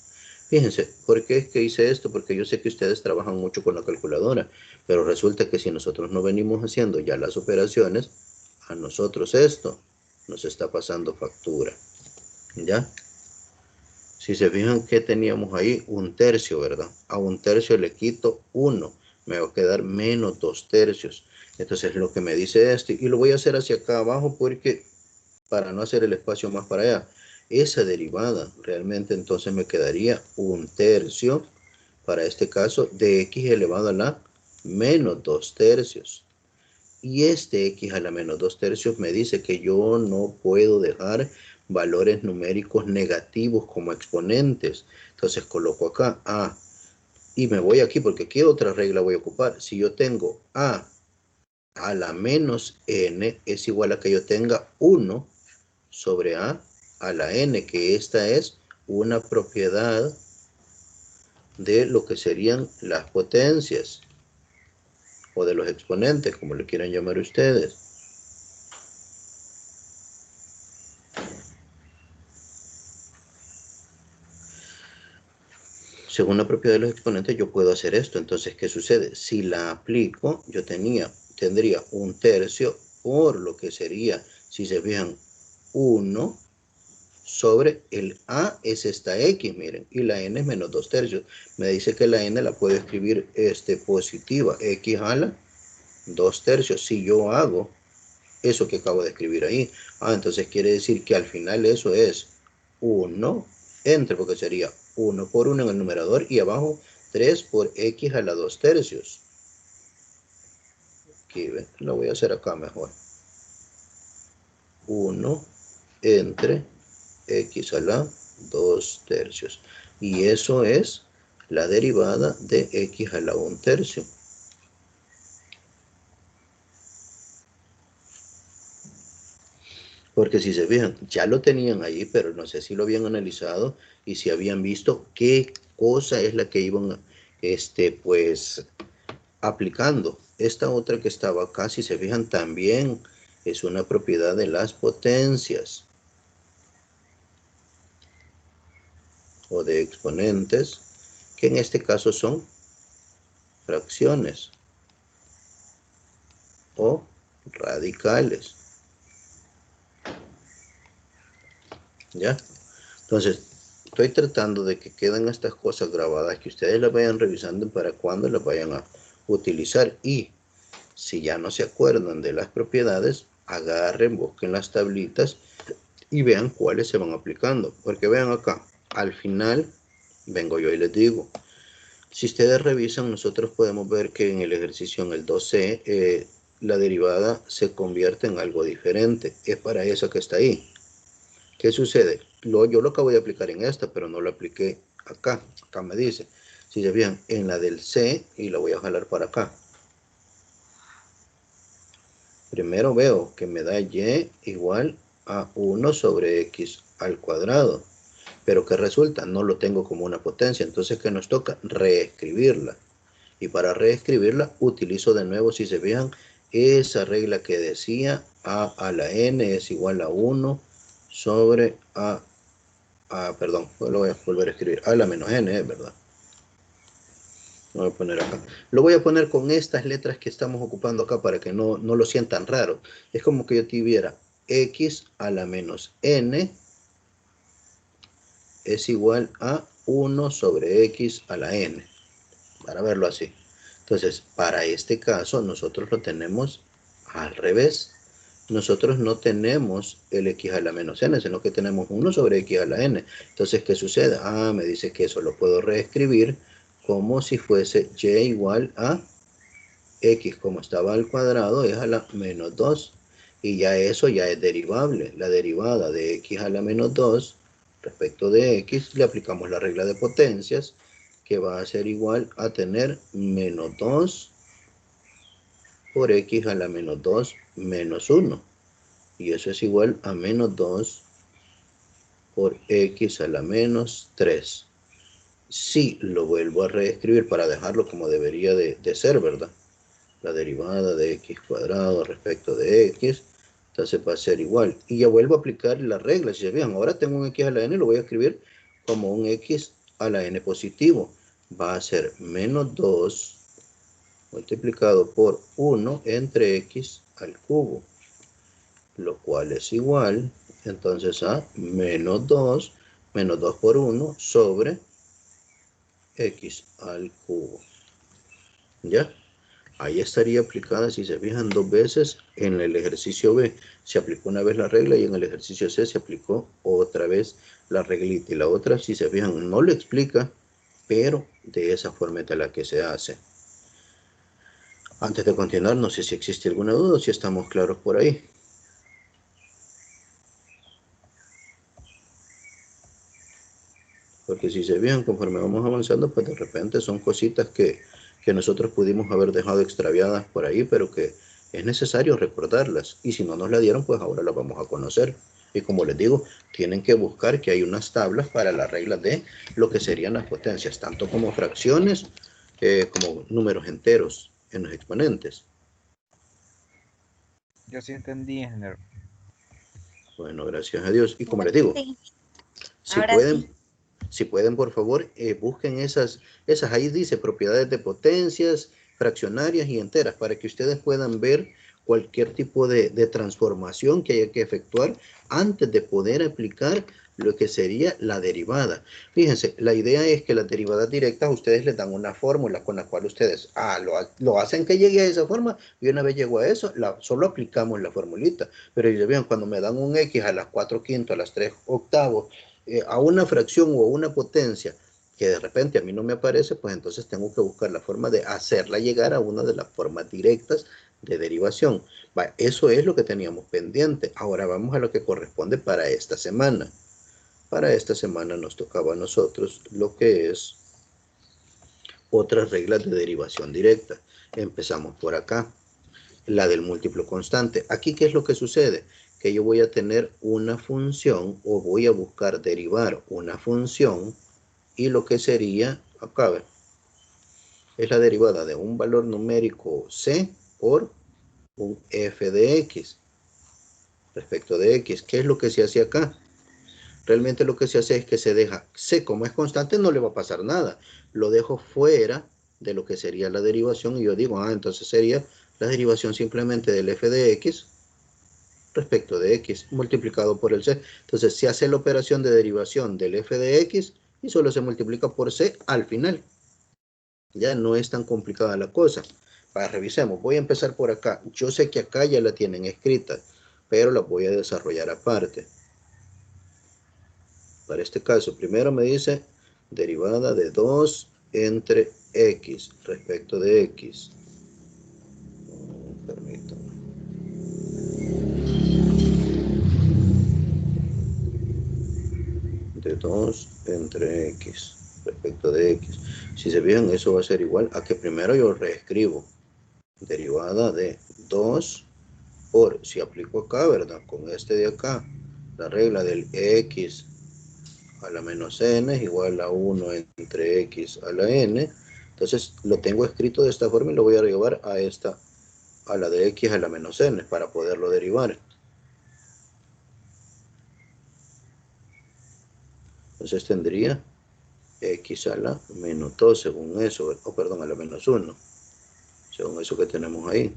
Fíjense, ¿por qué es que hice esto? Porque yo sé que ustedes trabajan mucho con la calculadora, pero resulta que si nosotros no venimos haciendo ya las operaciones, a nosotros esto nos está pasando factura. ¿Ya? Si se fijan que teníamos ahí 1/3, ¿verdad? A 1/3 le quito 1, me va a quedar menos 2/3. Entonces lo que me dice esto, y lo voy a hacer hacia acá abajo porque para no hacer el espacio más para allá, esa derivada realmente entonces me quedaría 1/3 para este caso de x elevado a la menos 2/3. Y este x a la menos 2/3 me dice que yo no puedo dejar valores numéricos negativos como exponentes. Entonces coloco acá a y me voy aquí porque aquí otra regla voy a ocupar. Si yo tengo a la menos n es igual a que yo tenga 1 sobre a la n, que esta es una propiedad de lo que serían las potencias o de los exponentes, como le quieran llamar ustedes. Según la propiedad de los exponentes, yo puedo hacer esto. Entonces, ¿qué sucede? Si la aplico, yo tendría 1/3 por lo que sería, si se fijan, 1 sobre el A es esta X, miren, y la N es menos 2/3. Me dice que la N la puedo escribir positiva, X a la 2/3. Si yo hago eso que acabo de escribir ahí, entonces quiere decir que al final eso es 1 entre, porque sería 1 por 1 en el numerador y abajo 3 por X a la 2/3. Aquí, ¿ven? Lo voy a hacer acá mejor. 1 entre X a la 2/3. Y eso es la derivada de X a la 1/3. Porque si se fijan, ya lo tenían ahí, pero no sé si lo habían analizado y si habían visto qué cosa es la que iban, pues, aplicando. Esta otra que estaba acá, si se fijan, también es una propiedad de las potencias o de exponentes, que en este caso son fracciones o radicales. ¿Ya? Entonces, estoy tratando de que queden estas cosas grabadas, que ustedes las vayan revisando para cuando las vayan a utilizar. Y si ya no se acuerdan de las propiedades, agarren, busquen las tablitas y vean cuáles se van aplicando. Porque vean acá, al final, vengo yo y les digo, si ustedes revisan, nosotros podemos ver que en el ejercicio en el 2C, la derivada se convierte en algo diferente. Es para eso que está ahí. ¿Qué sucede? Yo lo acabo de aplicar en esta, pero no lo apliqué acá. Acá me dice, si se fijan, en la del C, y la voy a jalar para acá. Primero veo que me da Y igual a 1 sobre X al cuadrado. Pero ¿qué resulta? No lo tengo como una potencia. Entonces, ¿qué nos toca? Reescribirla. Y para reescribirla, utilizo de nuevo, si se fijan, esa regla que decía A a la N es igual a 1 sobre perdón, lo voy a volver a escribir, a la menos N, ¿verdad? Lo voy a poner acá. Lo voy a poner con estas letras que estamos ocupando acá para que no lo sientan raro. Es como que yo tuviera X a la menos N es igual a 1 sobre X a la N. Para verlo así. Entonces, para este caso, nosotros lo tenemos al revés. Nosotros no tenemos el X a la menos N, sino que tenemos 1 sobre X a la N. Entonces, ¿qué sucede? Me dice que eso lo puedo reescribir como si fuese Y igual a X, como estaba al cuadrado, es a la menos 2. Y ya eso ya es derivable. La derivada de X a la menos 2 respecto de X, le aplicamos la regla de potencias, que va a ser igual a tener menos 2 por X a la menos 2 menos 1. Y eso es igual a menos 2 por X a la menos 3. Si lo vuelvo a reescribir para dejarlo como debería de ser, ¿verdad? La derivada de X cuadrado respecto de X, entonces va a ser igual. Y ya vuelvo a aplicar la regla. Si se fijan, ahora tengo un X a la N, lo voy a escribir como un X a la N positivo. Va a ser menos 2 multiplicado por 1 entre X al cubo, lo cual es igual, entonces, a menos 2 por 1 sobre X al cubo. ¿Ya? Ahí estaría aplicada, si se fijan, 2 veces. En el ejercicio B se aplicó una vez la regla y en el ejercicio C se aplicó otra vez la reglita. Y la otra, si se fijan, no lo explica, pero de esa forma es la que se hace. Antes de continuar, no sé si existe alguna duda o si estamos claros por ahí. Porque si se fijan, conforme vamos avanzando, pues de repente son cositas que nosotros pudimos haber dejado extraviadas por ahí, pero que es necesario recordarlas. Y si no nos la dieron, pues ahora las vamos a conocer. Y como les digo, tienen que buscar que hay unas tablas para las reglas de lo que serían las potencias, tanto como fracciones, como números enteros. en los exponentes. Yo sí entendí, ingeniero. Bueno, gracias a Dios. Y como les digo, Sí, si ahora sí. pueden, por favor, busquen esas, ahí dice propiedades de potencias, fraccionarias y enteras, para que ustedes puedan ver cualquier tipo de transformación que haya que efectuar antes de poder aplicar lo que sería la derivada. Fíjense, la idea es que las derivadas directas ustedes les dan una fórmula con la cual ustedes lo hacen que llegue a esa forma y una vez llegó a eso, solo aplicamos la formulita. Pero ya vean, cuando me dan un X a las 4/5, a las 3/8, a una fracción o a una potencia que de repente a mí no me aparece, pues entonces tengo que buscar la forma de hacerla llegar a una de las formas directas de derivación. Eso es lo que teníamos pendiente. Ahora vamos a lo que corresponde para esta semana. Para esta semana nos tocaba a nosotros lo que es otras reglas de derivación directa. Empezamos por acá, la del múltiplo constante. Aquí, ¿qué es lo que sucede? Que yo voy a tener una función o voy a buscar derivar una función y lo que sería, acá es la derivada de un valor numérico c por un f de x respecto de x. ¿Qué es lo que se hace acá? Realmente lo que se hace es que se deja c, como es constante, no le va a pasar nada. Lo dejo fuera de lo que sería la derivación y yo digo, entonces sería la derivación simplemente del f de x respecto de x multiplicado por el c. Entonces se hace la operación de derivación del f de x y solo se multiplica por c al final. Ya no es tan complicada la cosa. Revisemos, voy a empezar por acá. Yo sé que acá ya la tienen escrita, pero la voy a desarrollar aparte. Para este caso, primero me dice derivada de 2 entre x respecto de x. Permítanme. De 2 entre x respecto de x. Si se fijan, eso va a ser igual a que primero yo reescribo derivada de 2 por, si aplico acá, ¿verdad? Con este de acá, la regla del x a la menos n es igual a 1 entre x a la n. Entonces lo tengo escrito de esta forma y lo voy a llevar a esta, a la de x a la menos n, para poderlo derivar. Entonces tendría x a la menos 2 según eso, o perdón, a la menos 1, según eso que tenemos ahí.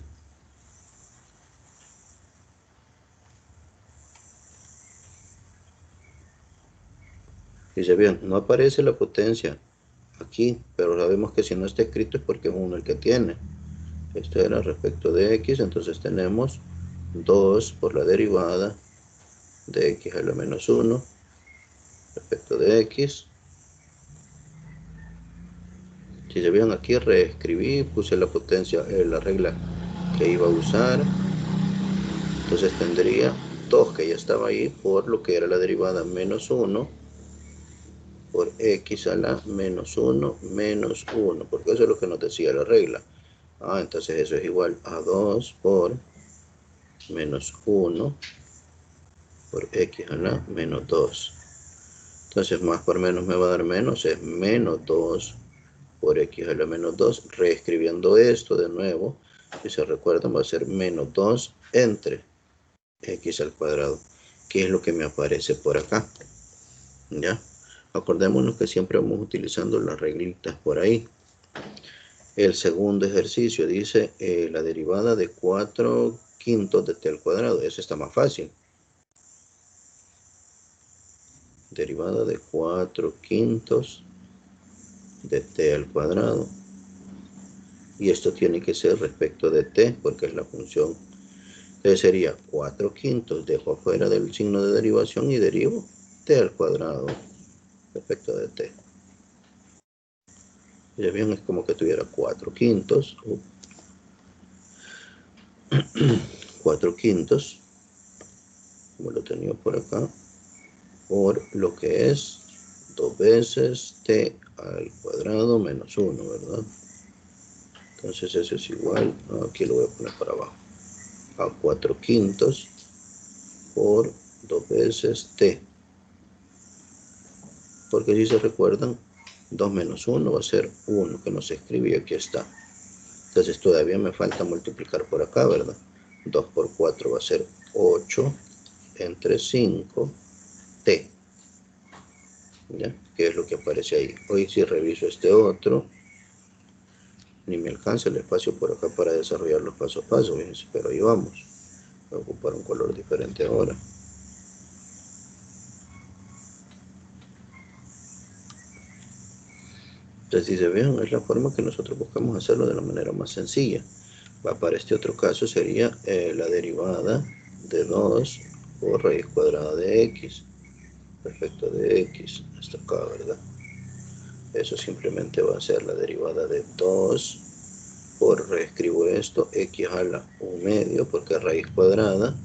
Dice bien, no aparece la potencia aquí, pero sabemos que si no está escrito es porque es 1 el que tiene. Esto era respecto de x, entonces tenemos 2 por la derivada de x a la menos 1 respecto de x. Si se vieron aquí, reescribí, puse la potencia, la regla que iba a usar. Entonces tendría 2 que ya estaba ahí por lo que era la derivada menos 1 por x a la menos 1 menos 1, porque eso es lo que nos decía la regla. Entonces eso es igual a 2 por menos 1 por x a la menos 2. Entonces más por menos me va a dar menos, es menos 2 por x a la menos 2. Reescribiendo esto de nuevo, si se recuerdan, va a ser menos 2 entre x al cuadrado, que es lo que me aparece por acá. ¿Ya? Acordémonos que siempre vamos utilizando las reglitas por ahí. El segundo ejercicio dice la derivada de 4/5 de t al cuadrado. Eso está más fácil. Derivada de 4/5 de t al cuadrado. Y esto tiene que ser respecto de t, porque es la función. Entonces sería 4/5, dejo afuera del signo de derivación y derivo t al cuadrado respecto de t. Ya bien, es como que tuviera 4/5. 4/5, como lo tenía por acá, por lo que es 2 veces t al cuadrado menos 1, ¿verdad? Entonces eso es igual, aquí lo voy a poner para abajo, a 4/5 por 2 veces t. Porque si se recuerdan, 2 menos 1 va a ser 1, que no se escribe y aquí está. Entonces todavía me falta multiplicar por acá, ¿verdad? 2 por 4 va a ser 8 entre 5 t. ¿Ya? ¿Qué es lo que aparece ahí? Hoy si reviso este otro, ni me alcanza el espacio por acá para desarrollarlos paso a paso, fíjense, pero ahí vamos. Voy a ocupar un color diferente ahora. Entonces, si se ven, es la forma que nosotros buscamos hacerlo de la manera más sencilla. Para este otro caso sería la derivada de 2 por raíz cuadrada de x respecto de x hasta acá, ¿verdad? Eso simplemente va a ser la derivada de 2 por, reescribo esto, x a la 1 medio, porque es raíz cuadrada.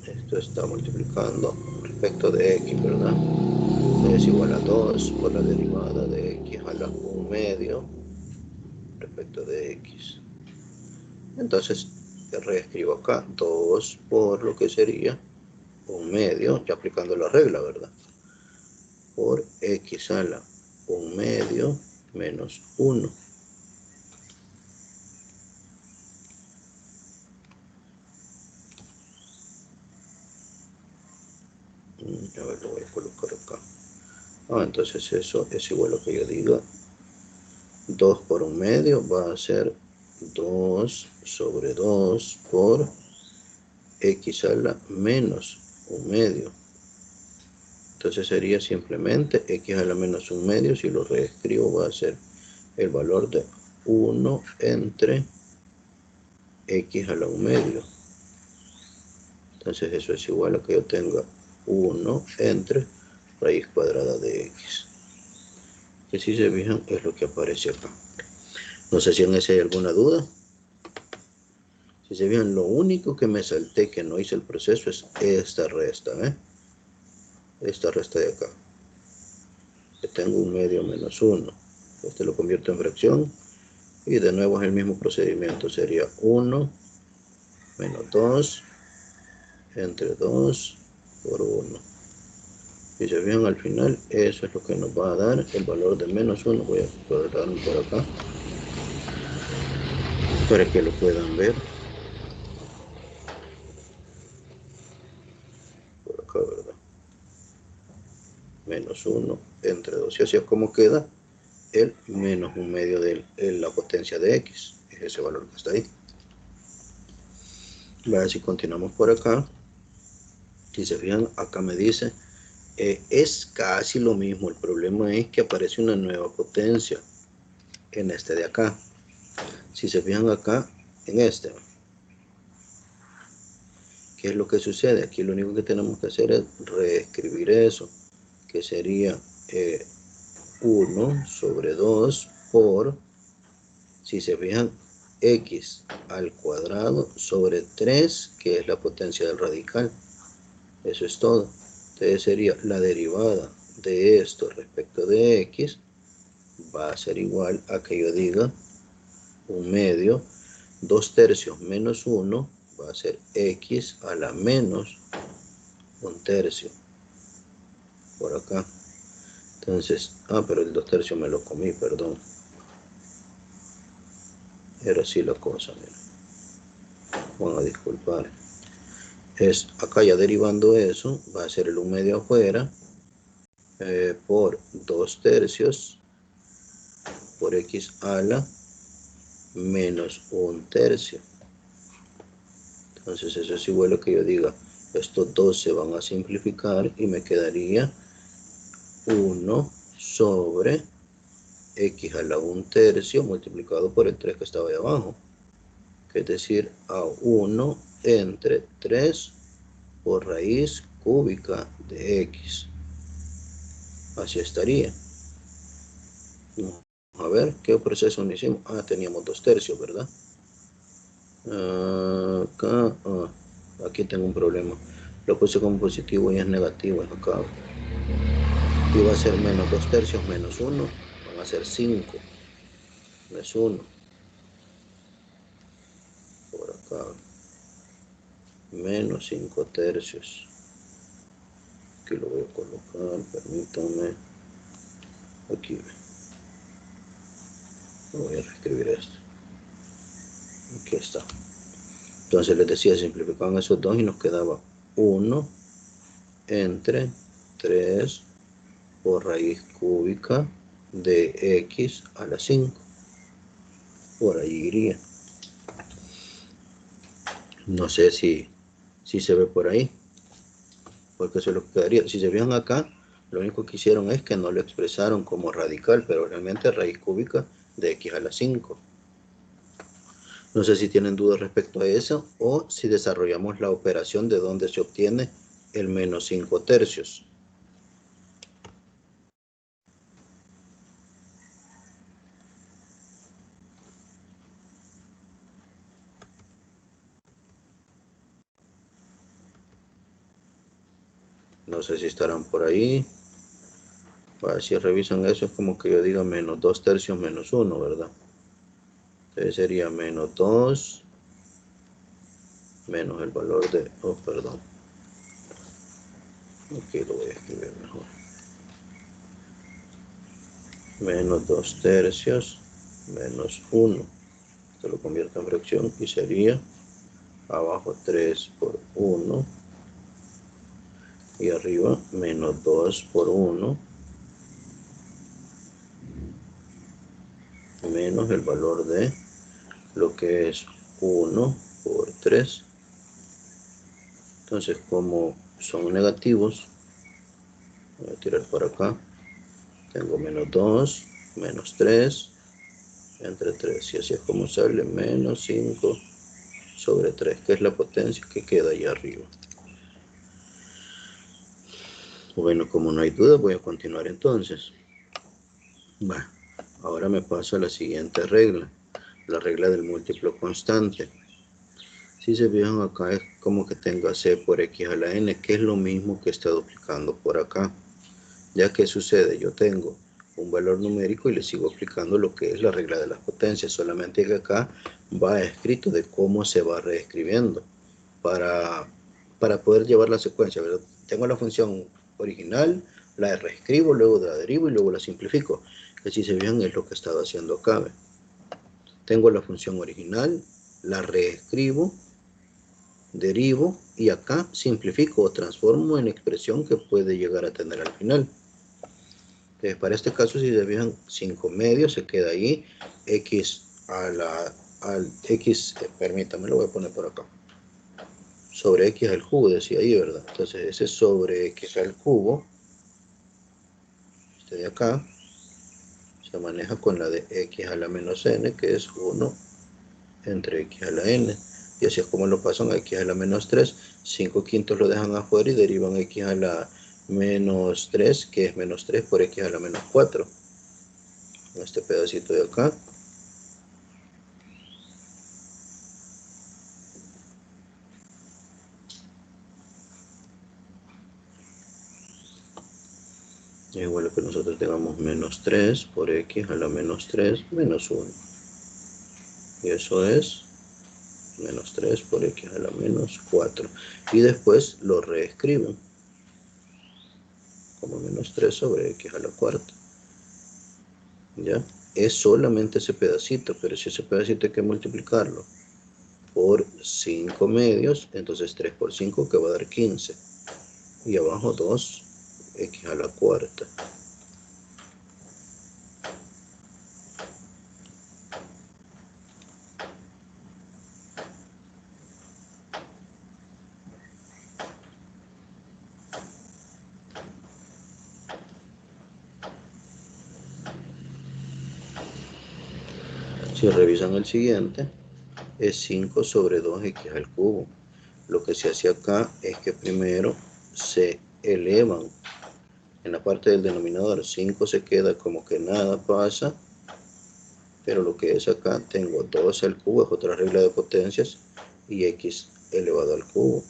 Esto está multiplicando respecto de x, ¿verdad? Es igual a 2 por la derivada de x a la 1 medio respecto de x. Entonces, reescribo acá 2 por lo que sería 1 medio, ya aplicando la regla, ¿verdad? Por x a la 1 medio menos 1. A ver, lo voy a colocar acá. Entonces eso es igual a lo que yo diga. 2 por 1 medio va a ser 2 sobre 2 por x a la menos 1 medio. Entonces sería simplemente x a la menos 1 medio. Si lo reescribo va a ser el valor de 1 entre x a la 1 medio. Entonces eso es igual a que yo tenga 1 entre raíz cuadrada de x. Que si se fijan es lo que aparece acá. No sé si en ese hay alguna duda. Si se fijan, lo único que me salté que no hice el proceso es esta resta, esta resta de acá. Que tengo 1 medio menos 1. Este lo convierto en fracción. Y de nuevo es el mismo procedimiento. Sería 1 menos 2 entre 2 por 1. Si se fijan al final, eso es lo que nos va a dar el valor de menos 1. Voy a colocarlo por acá para que lo puedan ver. Por acá, ¿verdad? Menos 1 entre 2. Y así es como queda el menos 1 medio de la potencia de x. Es ese valor que está ahí. Si continuamos por acá, si se fijan, acá me dice, es casi lo mismo. El problema es que aparece una nueva potencia en este de acá. Si se fijan acá, en este, ¿qué es lo que sucede? Aquí lo único que tenemos que hacer es reescribir eso, que sería 1 sobre 2 por, si se fijan, x al cuadrado sobre 3, que es la potencia del radical. Eso es todo. Entonces sería la derivada de esto respecto de x va a ser igual a que yo diga 1 medio, 2 tercios menos 1 va a ser x a la menos 1 tercio. Por acá. Entonces, pero el 2 tercios me lo comí, perdón. Era así la cosa, mira. Van a disculpar. Acá ya derivando eso, va a ser el 1 medio afuera, por 2 tercios por x a la menos 1 tercio. Entonces eso es igual a que yo diga, estos dos se van a simplificar y me quedaría 1 sobre x a la 1 tercio multiplicado por el 3 que estaba ahí abajo, que es decir, a 1 entre 3 por raíz cúbica de x. Así estaría. A ver, ¿qué proceso no hicimos? Teníamos 2 tercios, ¿verdad? Acá, aquí tengo un problema. Lo puse como positivo y es negativo, es acá. Y va a ser menos 2 tercios menos 1. Van a ser 5. No es 1. Por acá. Menos 5 tercios. Aquí lo voy a colocar, permítanme. Aquí. Voy a reescribir esto. Aquí está. Entonces les decía, simplificaban esos dos y nos quedaba 1 entre 3 por raíz cúbica de x a la 5. Por ahí iría. No sé si se ve por ahí, porque eso es lo que quedaría. Si se fijan acá, lo único que hicieron es que no lo expresaron como radical, pero realmente raíz cúbica de x a la 5. No sé si tienen dudas respecto a eso o si desarrollamos la operación de donde se obtiene el menos 5 tercios. No sé si estarán por ahí. Si revisan eso es como que yo diga menos 2 tercios menos 1, ¿verdad? Entonces sería menos 2 menos el valor de... Oh, perdón. Aquí lo voy a escribir mejor. Menos 2 tercios menos 1. Esto lo convierto en fracción y sería abajo 3 por 1 y arriba menos 2 por 1 menos el valor de lo que es 1 por 3. Entonces, como son negativos, voy a tirar por acá. Tengo menos 2 menos 3 entre 3, y así es como sale menos 5 sobre 3, que es la potencia que queda ahí arriba. Bueno, como no hay duda, voy a continuar entonces. Bueno, ahora me paso a la siguiente regla, la regla del múltiplo constante. Si se fijan acá es como que tenga c por x a la n, que es lo mismo que está duplicando por acá. Ya que sucede, yo tengo un valor numérico y le sigo aplicando lo que es la regla de las potencias, solamente que acá va escrito de cómo se va reescribiendo para poder llevar la secuencia, ¿verdad? Tengo la función original, la reescribo, luego la derivo y luego la simplifico, que si se fijan es lo que he estado haciendo acá. Tengo la función original, la reescribo, derivo y acá simplifico o transformo en expresión que puede llegar a tener al final. Entonces, para este caso, si se fijan, 5 medios se queda ahí, x al x, permítame, lo voy a poner por acá, sobre x al cubo, decía ahí, ¿verdad? Entonces, ese sobre x al cubo, este de acá, se maneja con la de x a la menos n, que es 1 entre x a la n. Y así es como lo pasan a x a la menos 3. 5 quintos lo dejan afuera y derivan x a la menos 3, que es menos 3 por x a la menos 4. En este pedacito de acá. Es igual que nosotros tengamos menos 3 por x a la menos 3 menos 1. Y eso es menos 3 por x a la menos 4. Y después lo reescriben como menos 3 sobre x a la cuarta. ¿Ya? Es solamente ese pedacito, pero si ese pedacito hay que multiplicarlo por 5 medios, entonces 3 por 5 que va a dar 15. Y abajo 2 x a la cuarta. Si revisan el siguiente, es 5 sobre 2x al cubo. Lo que se hace acá es que primero se elevan en la parte del denominador. 5 se queda como que nada pasa, pero lo que es acá tengo 2 al cubo, es otra regla de potencias, y x elevado al cubo.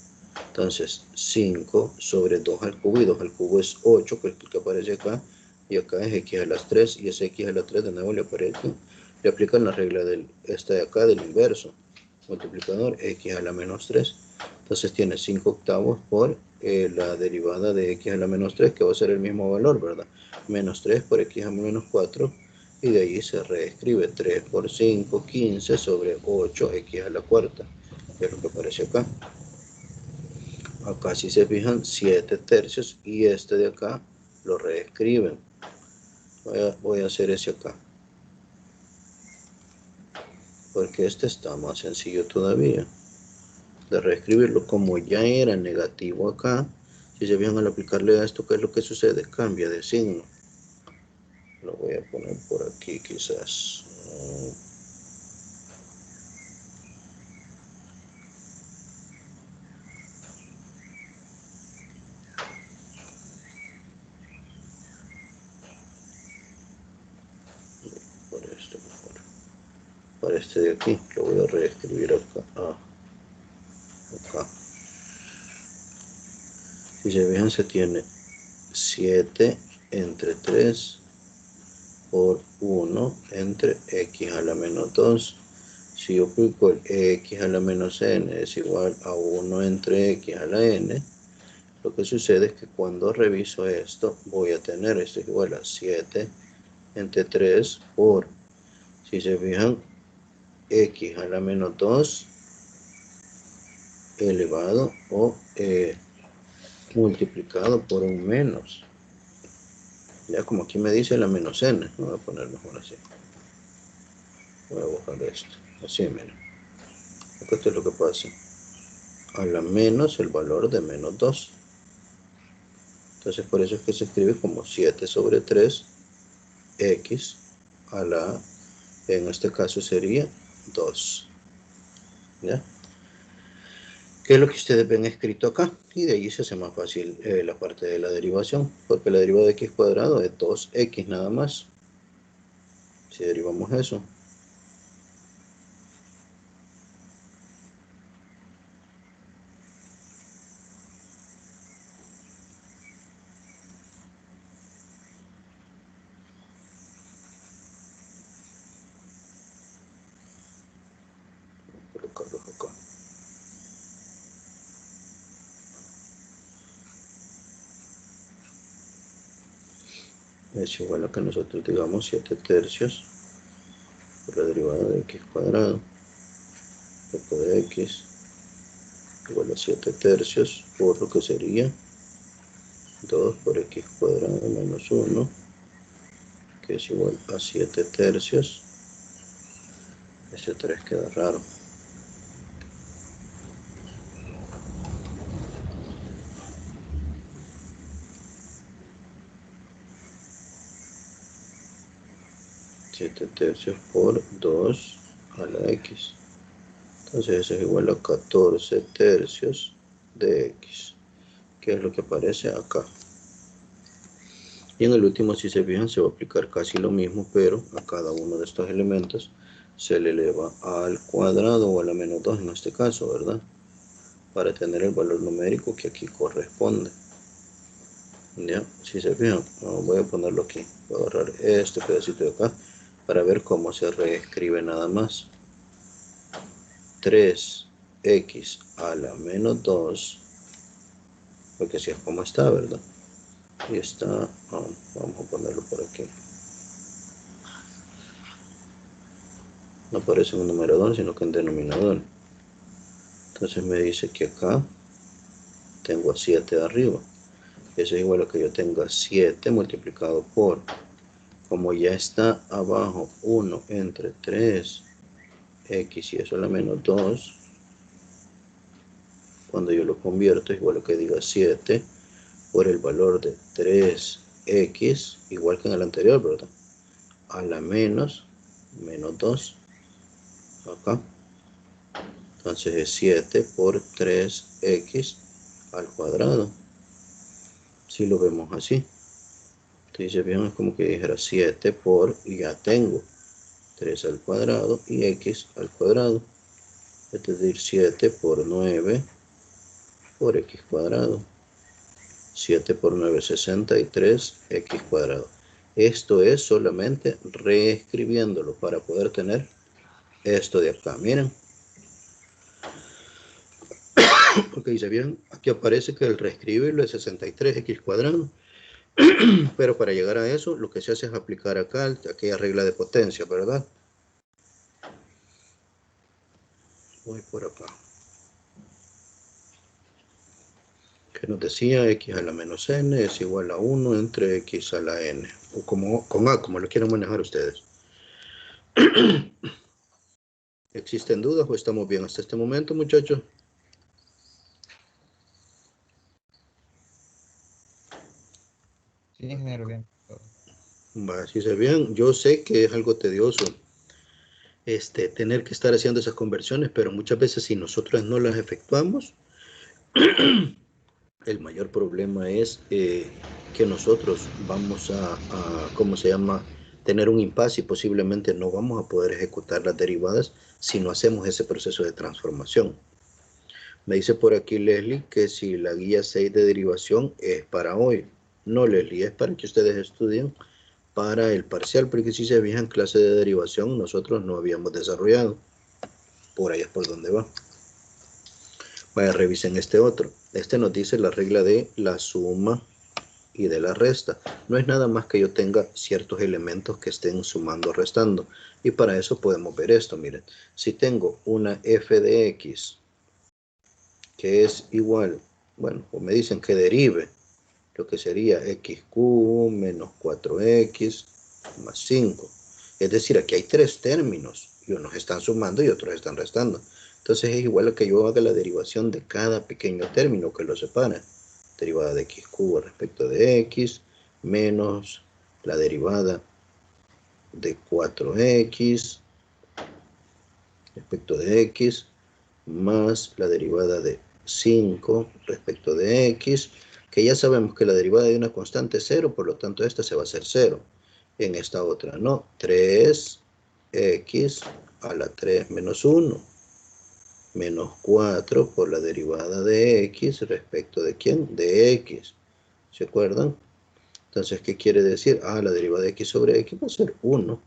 Entonces 5 sobre 2 al cubo, y 2 al cubo es 8, que es el que aparece acá, y acá es x a las 3, y ese x a la 3 de nuevo le aparece, le aplican la regla esta de acá del inverso, multiplicador x a la menos 3. Entonces tiene 5 octavos por la derivada de x a la menos 3, que va a ser el mismo valor, ¿verdad? Menos 3 por x a la menos 4, Y de ahí se reescribe 3 por 5, 15 sobre 8x a la cuarta, que es lo que aparece acá. Acá si se fijan 7 tercios y este de acá lo reescriben. Voy a hacer ese acá, porque este está más sencillo todavía de reescribirlo. Como ya era negativo acá, si se fijan al aplicarle a esto, ¿qué es lo que sucede? Cambia de signo. Lo voy a poner por aquí quizás. Por este mejor. Para este de aquí, lo voy a reescribir acá. Acá. Si se fijan, se tiene 7 entre 3 por 1 entre x a la menos 2. Si yo aplico el x a la menos n es igual a 1 entre x a la n, lo que sucede es que cuando reviso esto, voy a tener esto igual a 7 entre 3 por, si se fijan, x a la menos 2 elevado o multiplicado por un menos. Ya como aquí me dice la menos n, voy a poner mejor así. Voy a borrar esto. Así, miren. Esto es lo que pasa. A la menos el valor de menos 2. Entonces por eso es que se escribe como 7 sobre 3 x a la, en este caso sería 2. ¿Ya? ¿Qué es lo que ustedes ven escrito acá? Y de ahí se hace más fácil la parte de la derivación, porque la derivada de x cuadrado es 2x nada más. Si derivamos eso, voy a colocarlos acá. Es igual a que nosotros digamos 7 tercios por la derivada de x cuadrado después de x igual a 7 tercios por lo que sería 2 por x cuadrado menos 1, que es igual a 7 tercios. Ese 3 queda raro. Siete tercios por 2 a la x. Entonces eso es igual a 14 tercios de x, que es lo que aparece acá. Y en el último, si se fijan, se va a aplicar casi lo mismo, pero a cada uno de estos elementos se le eleva al cuadrado o a la menos 2 en este caso, ¿verdad? Para tener el valor numérico que aquí corresponde. ¿Ya? Si se fijan, voy a ponerlo aquí. Voy a agarrar este pedacito de acá para ver cómo se reescribe nada más. 3x a la menos 2, porque así es como está, ¿verdad? Y está, vamos a ponerlo por aquí. No aparece en un numerador, sino que en denominador. Entonces me dice que acá tengo a 7 arriba. Eso es igual a que yo tenga 7 multiplicado por, como ya está abajo 1 entre 3x y eso es la menos 2, cuando yo lo convierto es igual a que diga 7 por el valor de 3x, igual que en el anterior, ¿verdad? A la menos 2, acá. Entonces es 7 por 3x al cuadrado. Si lo vemos así. Entonces bien, es como que dijera 7 por, y ya tengo 3 al cuadrado y x al cuadrado. Es decir, 7 por 9 por x cuadrado. 7 por 9, 63 x cuadrado. Esto es solamente reescribiéndolo para poder tener esto de acá. Miren. Ok, ¿se vieron? Aquí aparece que el reescribirlo es 63x cuadrado. Pero para llegar a eso, lo que se hace es aplicar acá aquella regla de potencia, ¿verdad? Voy por acá. Que nos decía x a la menos n es igual a 1 entre x a la n. O como, con a, como lo quieran manejar ustedes. ¿Existen dudas o estamos bien hasta este momento, muchachos? Sí, ingeniero, bien. Va, si se bien, yo sé que es algo tedioso tener que estar haciendo esas conversiones, pero muchas veces si nosotros no las efectuamos, el mayor problema es que nosotros vamos ¿cómo se llama? Tener un impasse y posiblemente no vamos a poder ejecutar las derivadas si no hacemos ese proceso de transformación. Me dice por aquí Leslie que si la guía 6 de derivación es para hoy. No, Leslie, es para que ustedes estudien para el parcial, porque si se fijan, clase de derivación nosotros no habíamos desarrollado. Por ahí es por donde va. Vaya, revisen este otro. Este nos dice la regla de la suma y de la resta. No es nada más que yo tenga ciertos elementos que estén sumando o restando. Y para eso podemos ver esto, miren. Si tengo una f de x que es igual, bueno, o me dicen que derive, lo que sería x cubo menos 4x más 5. Es decir, aquí hay tres términos, y unos están sumando y otros están restando. Entonces es igual a que yo haga la derivación de cada pequeño término que lo separa. Derivada de x cubo respecto de x, menos la derivada de 4x respecto de x, más la derivada de 5 respecto de x, que ya sabemos que la derivada de una constante es 0, por lo tanto esta se va a hacer 0. En esta otra no, 3x a la 3 menos 1, menos 4 por la derivada de x respecto de ¿quién? De x. ¿Se acuerdan? Entonces, ¿qué quiere decir? La derivada de x sobre x va a ser 1.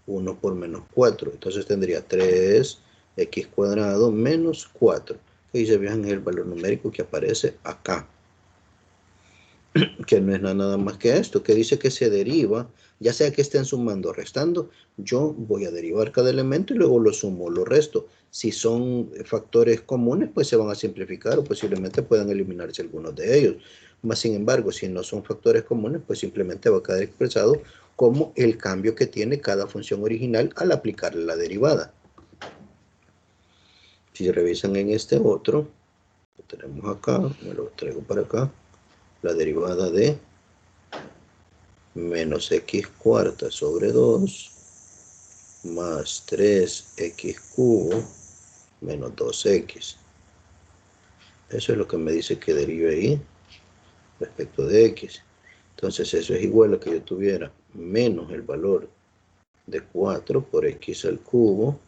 1 por menos 4. Entonces tendría 3x cuadrado menos 4. Y se fijan en el valor numérico que aparece acá. Que no es nada más que esto, que dice que se deriva, ya sea que estén sumando o restando, yo voy a derivar cada elemento y luego lo sumo o lo resto. Si son factores comunes, pues se van a simplificar o posiblemente puedan eliminarse algunos de ellos. Más sin embargo, si no son factores comunes, pues simplemente va a quedar expresado como el cambio que tiene cada función original al aplicarle la derivada. Si revisan en este otro, lo tenemos acá, me lo traigo para acá, la derivada de menos x cuarta sobre 2 más 3x cubo menos 2x. Eso es lo que me dice que derive ahí respecto de x. Entonces eso es igual a que yo tuviera menos el valor de 4 por x al cubo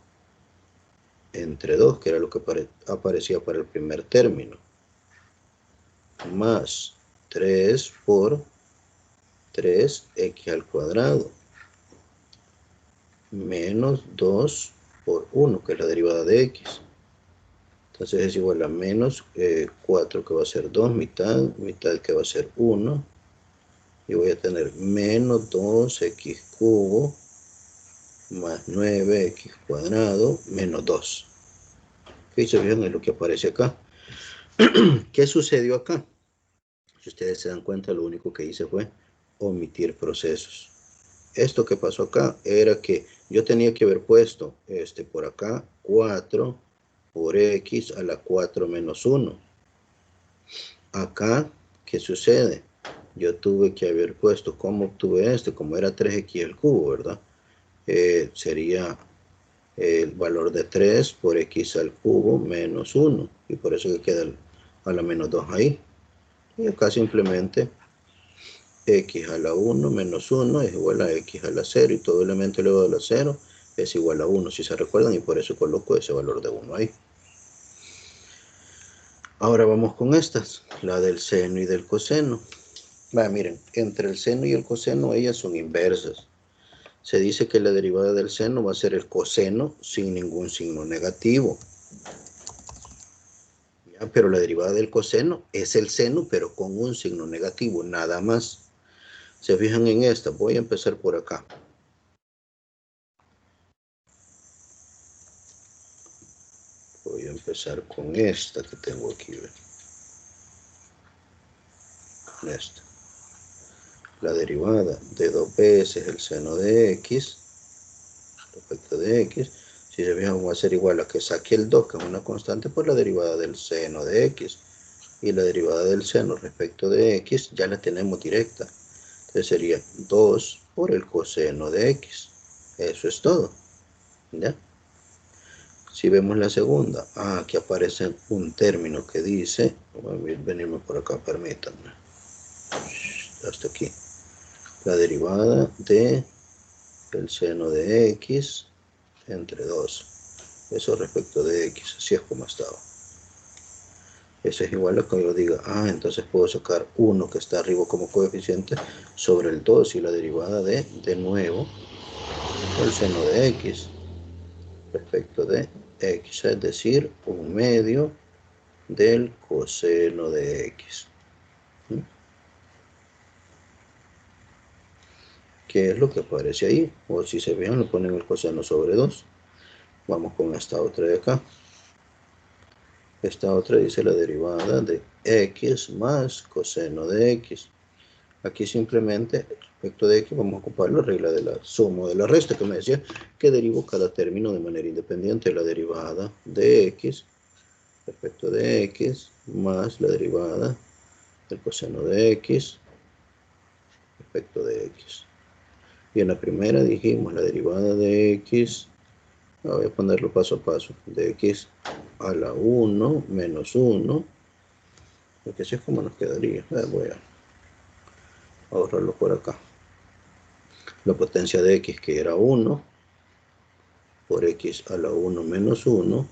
entre 2, que era lo que aparecía para el primer término, más 3 por 3x al cuadrado menos 2 por 1, que es la derivada de x. Entonces es igual a menos 4, que va a ser 2, mitad que va a ser 1. Y voy a tener menos 2x cubo más 9x cuadrado menos 2. ¿Qué se fijan en lo que aparece acá? ¿Qué sucedió acá? Si ustedes se dan cuenta, lo único que hice fue omitir procesos. Esto que pasó acá era que yo tenía que haber puesto por acá 4 por x a la 4 menos 1. Acá, ¿qué sucede? Yo tuve que haber puesto, ¿cómo obtuve como era 3x al cubo, ¿verdad? Sería el valor de 3 por x al cubo menos 1. Y por eso que queda a la menos 2 ahí. Y acá simplemente x a la 1 menos 1 es igual a x a la 0. Y todo elemento elevado a la 0 es igual a 1, si se recuerdan. Y por eso coloco ese valor de 1 ahí. Ahora vamos con estas, la del seno y del coseno. Miren, entre el seno y el coseno ellas son inversas. Se dice que la derivada del seno va a ser el coseno sin ningún signo negativo. ¿Ya? Pero la derivada del coseno es el seno, pero con un signo negativo, nada más. Se fijan en esta, voy a empezar por acá. Voy a empezar con esta que tengo aquí. Esta. La derivada de 2 veces el seno de x respecto de x. Si se fijan, va a ser igual a que saque el 2, que es una constante, por la derivada del seno de x. Y la derivada del seno respecto de x ya la tenemos directa. Entonces sería 2 por el coseno de x. Eso es todo. ¿Ya? Si vemos la segunda, aquí aparece un término que dice, voy a venirme por acá, permítanme, hasta aquí, la derivada de el seno de x entre 2, eso respecto de x, así es como estaba. Eso es igual a que yo diga, entonces puedo sacar 1 que está arriba como coeficiente sobre el 2 y la derivada de nuevo, el seno de x respecto de x, es decir, 1/2 del coseno de x. ¿Qué es lo que aparece ahí? O si se fijan, le ponen el coseno sobre 2. Vamos con esta otra de acá. Esta otra dice la derivada de x más coseno de x. Aquí simplemente, respecto de x, vamos a ocupar la regla de la suma o de la resta, que me decía que derivo cada término de manera independiente. La derivada de x respecto de x más la derivada del coseno de x respecto de x. Y en la primera dijimos la derivada de x, voy a ponerlo paso a paso, de x a la 1 menos 1, porque así es como nos quedaría. Voy a ahorrarlo por acá. La potencia de x, que era 1, por x a la 1 menos 1,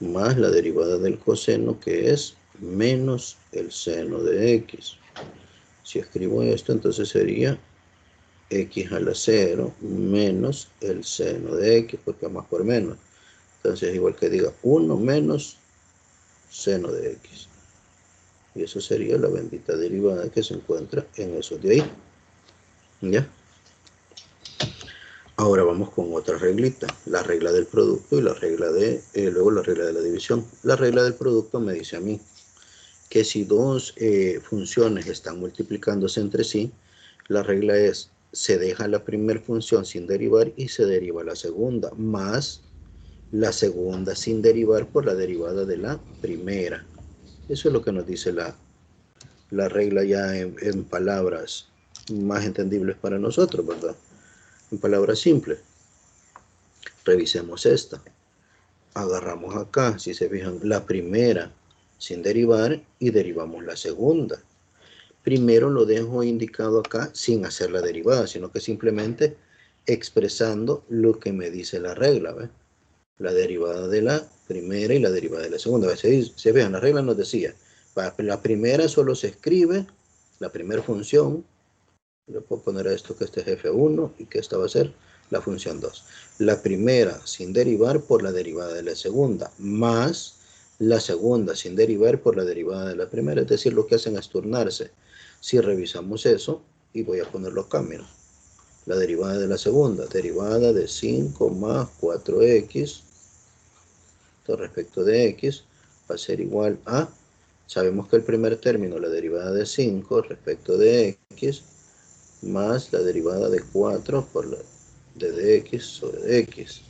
más la derivada del coseno, que es menos el seno de x. Si escribo esto, entonces sería x a la 0 menos el seno de x, porque es más por menos. Entonces, igual que diga 1 menos seno de x. Y eso sería la bendita derivada que se encuentra en eso de ahí. ¿Ya? Ahora vamos con otra reglita, la regla del producto y la regla de, luego la regla de la división. La regla del producto me dice a mí que si dos funciones están multiplicándose entre sí, la regla es, se deja la primera función sin derivar y se deriva la segunda, más la segunda sin derivar por la derivada de la primera. Eso es lo que nos dice la regla ya en palabras más entendibles para nosotros, ¿verdad? En palabras simples. Revisemos esta. Agarramos acá, si se fijan, la primera sin derivar y derivamos la segunda. Primero lo dejo indicado acá sin hacer la derivada, sino que simplemente expresando lo que me dice la regla, ¿ves? La derivada de la primera y la derivada de la segunda. Se vean, la regla nos decía, para la primera solo se escribe la primera función. Le puedo poner a esto que este es f1 y que esta va a ser la función 2. La primera sin derivar por la derivada de la segunda, más la segunda sin derivar por la derivada de la primera. Es decir, lo que hacen es turnarse. Si revisamos eso, y voy a ponerlo acá, mira. La derivada de la segunda, derivada de 5 más 4x, respecto de x, va a ser igual a, sabemos que el primer término, la derivada de 5 respecto de x, más la derivada de 4 por la de dx sobre dx,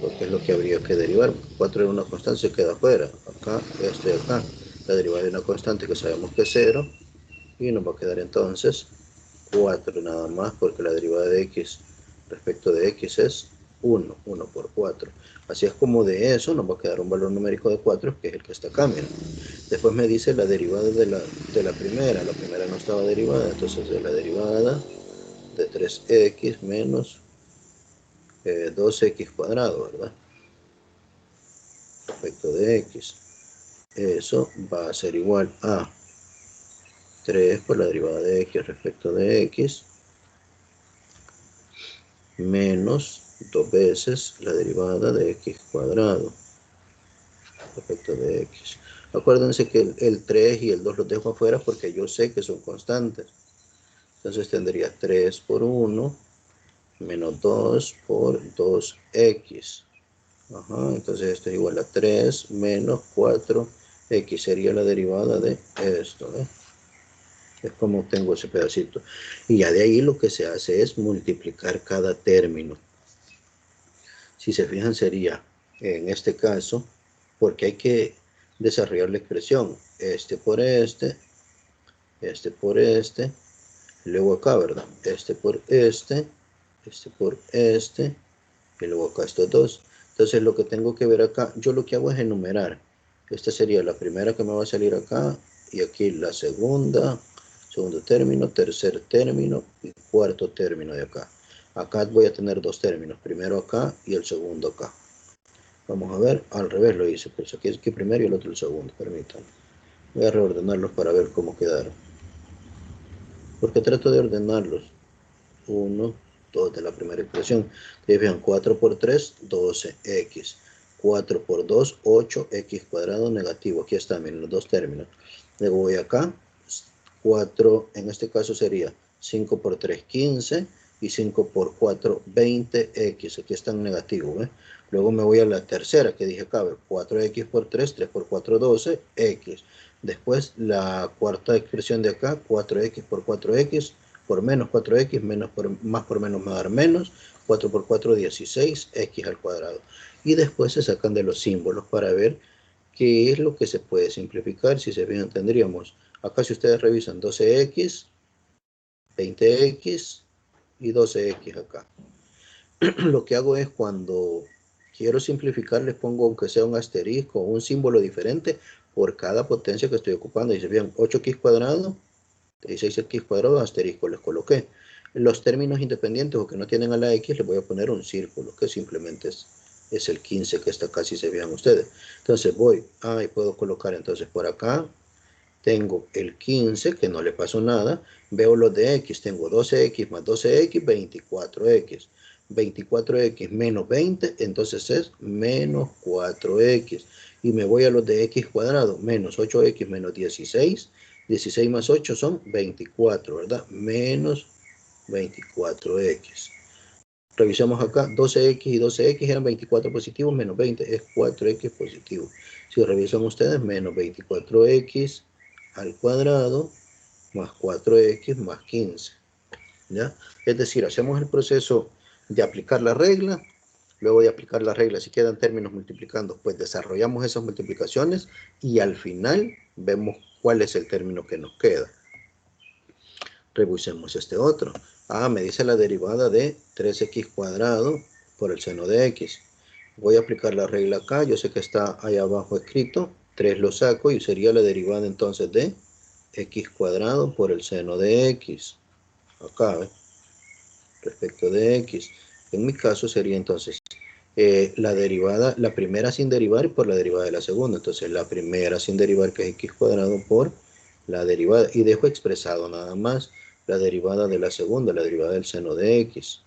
porque es lo que habría que derivar. 4 es una constante, se queda afuera. Acá, acá, la derivada de una constante que sabemos que es 0, y nos va a quedar entonces 4 nada más, porque la derivada de x respecto de x es 1 por 4. Así es como de eso nos va a quedar un valor numérico de 4, que es el que está acá, miren. Después me dice la derivada de la primera no estaba derivada, entonces de la derivada de 3x menos 2x cuadrado, ¿verdad? Respecto de x. Eso va a ser igual a 3 por la derivada de x respecto de x, menos 2 veces la derivada de x cuadrado respecto de x. Acuérdense que el 3 y el 2 los dejo afuera porque yo sé que son constantes. Entonces tendría 3 por 1 menos 2 por 2x. Ajá, entonces esto es igual a 3 menos 4x. Sería la derivada de esto, ¿eh? Es como tengo ese pedacito. Y ya de ahí lo que se hace es multiplicar cada término. Si se fijan sería, en este caso, porque hay que desarrollar la expresión. Este por este por este, luego acá, ¿verdad? Este por este por este, y luego acá estos dos. Entonces lo que tengo que ver acá, yo lo que hago es enumerar. Esta sería la primera que me va a salir acá, y aquí la segunda, segundo término, tercer término y cuarto término de acá. Acá voy a tener dos términos, primero acá y el segundo acá. Vamos a ver, al revés lo hice, pues aquí es que primero y el otro el segundo, permítanme. Voy a reordenarlos para ver cómo quedaron. Porque trato de ordenarlos. 1, 2 de la primera expresión. Ustedes vean, 4 por 3, 12x. 4 por 2, 8x cuadrado negativo. Aquí están, miren los dos términos. Luego voy acá. 4, en este caso sería 5 por 3, 15. Y 5 por 4, 20x. Aquí están negativos, ¿ves? Luego me voy a la tercera que dije acá. 4x por 3, 3 por 4, 12x. Después la cuarta expresión de acá, 4x por 4x por menos 4x, más por menos me va a dar menos, 4 por 4, 16x al cuadrado. Y después se sacan de los símbolos para ver qué es lo que se puede simplificar. Si se fijan, tendríamos, acá si ustedes revisan, 12x, 20x y 12x acá. Lo que hago es cuando quiero simplificar, les pongo aunque sea un asterisco o un símbolo diferente por cada potencia que estoy ocupando. Y se fijan, 8x cuadrado, 16x cuadrado, asterisco les coloqué. Los términos independientes o que no tienen a la x, les voy a poner un círculo, que simplemente es el 15 que está acá, si se vean ustedes. Entonces voy, y puedo colocar entonces por acá, tengo el 15, que no le pasó nada. Veo los de x, tengo 12x más 12x, 24x. 24x menos 20, entonces es menos 4x. Y me voy a los de x cuadrado, menos 8x menos 16. 16 más 8 son 24, ¿verdad? Menos 24x. Revisamos acá, 12x y 12x eran 24 positivos, menos 20 es 4x positivo. Si revisan ustedes, menos 24x al cuadrado más 4x más 15. ¿Ya? Es decir, hacemos el proceso de aplicar la regla. Luego de aplicar la regla, si quedan términos multiplicando, pues desarrollamos esas multiplicaciones y al final vemos cuál es el término que nos queda. Revisemos este otro. Me dice la derivada de 3x cuadrado por el seno de x. Voy a aplicar la regla acá. Yo sé que está ahí abajo escrito. 3 lo saco y sería la derivada entonces de x cuadrado por el seno de x. Acá, ¿ves? Respecto de x. En mi caso sería entonces la derivada, la primera sin derivar por la derivada de la segunda. Entonces la primera sin derivar, que es x cuadrado por la derivada. Y dejo expresado nada más la derivada de la segunda, la derivada del seno de x.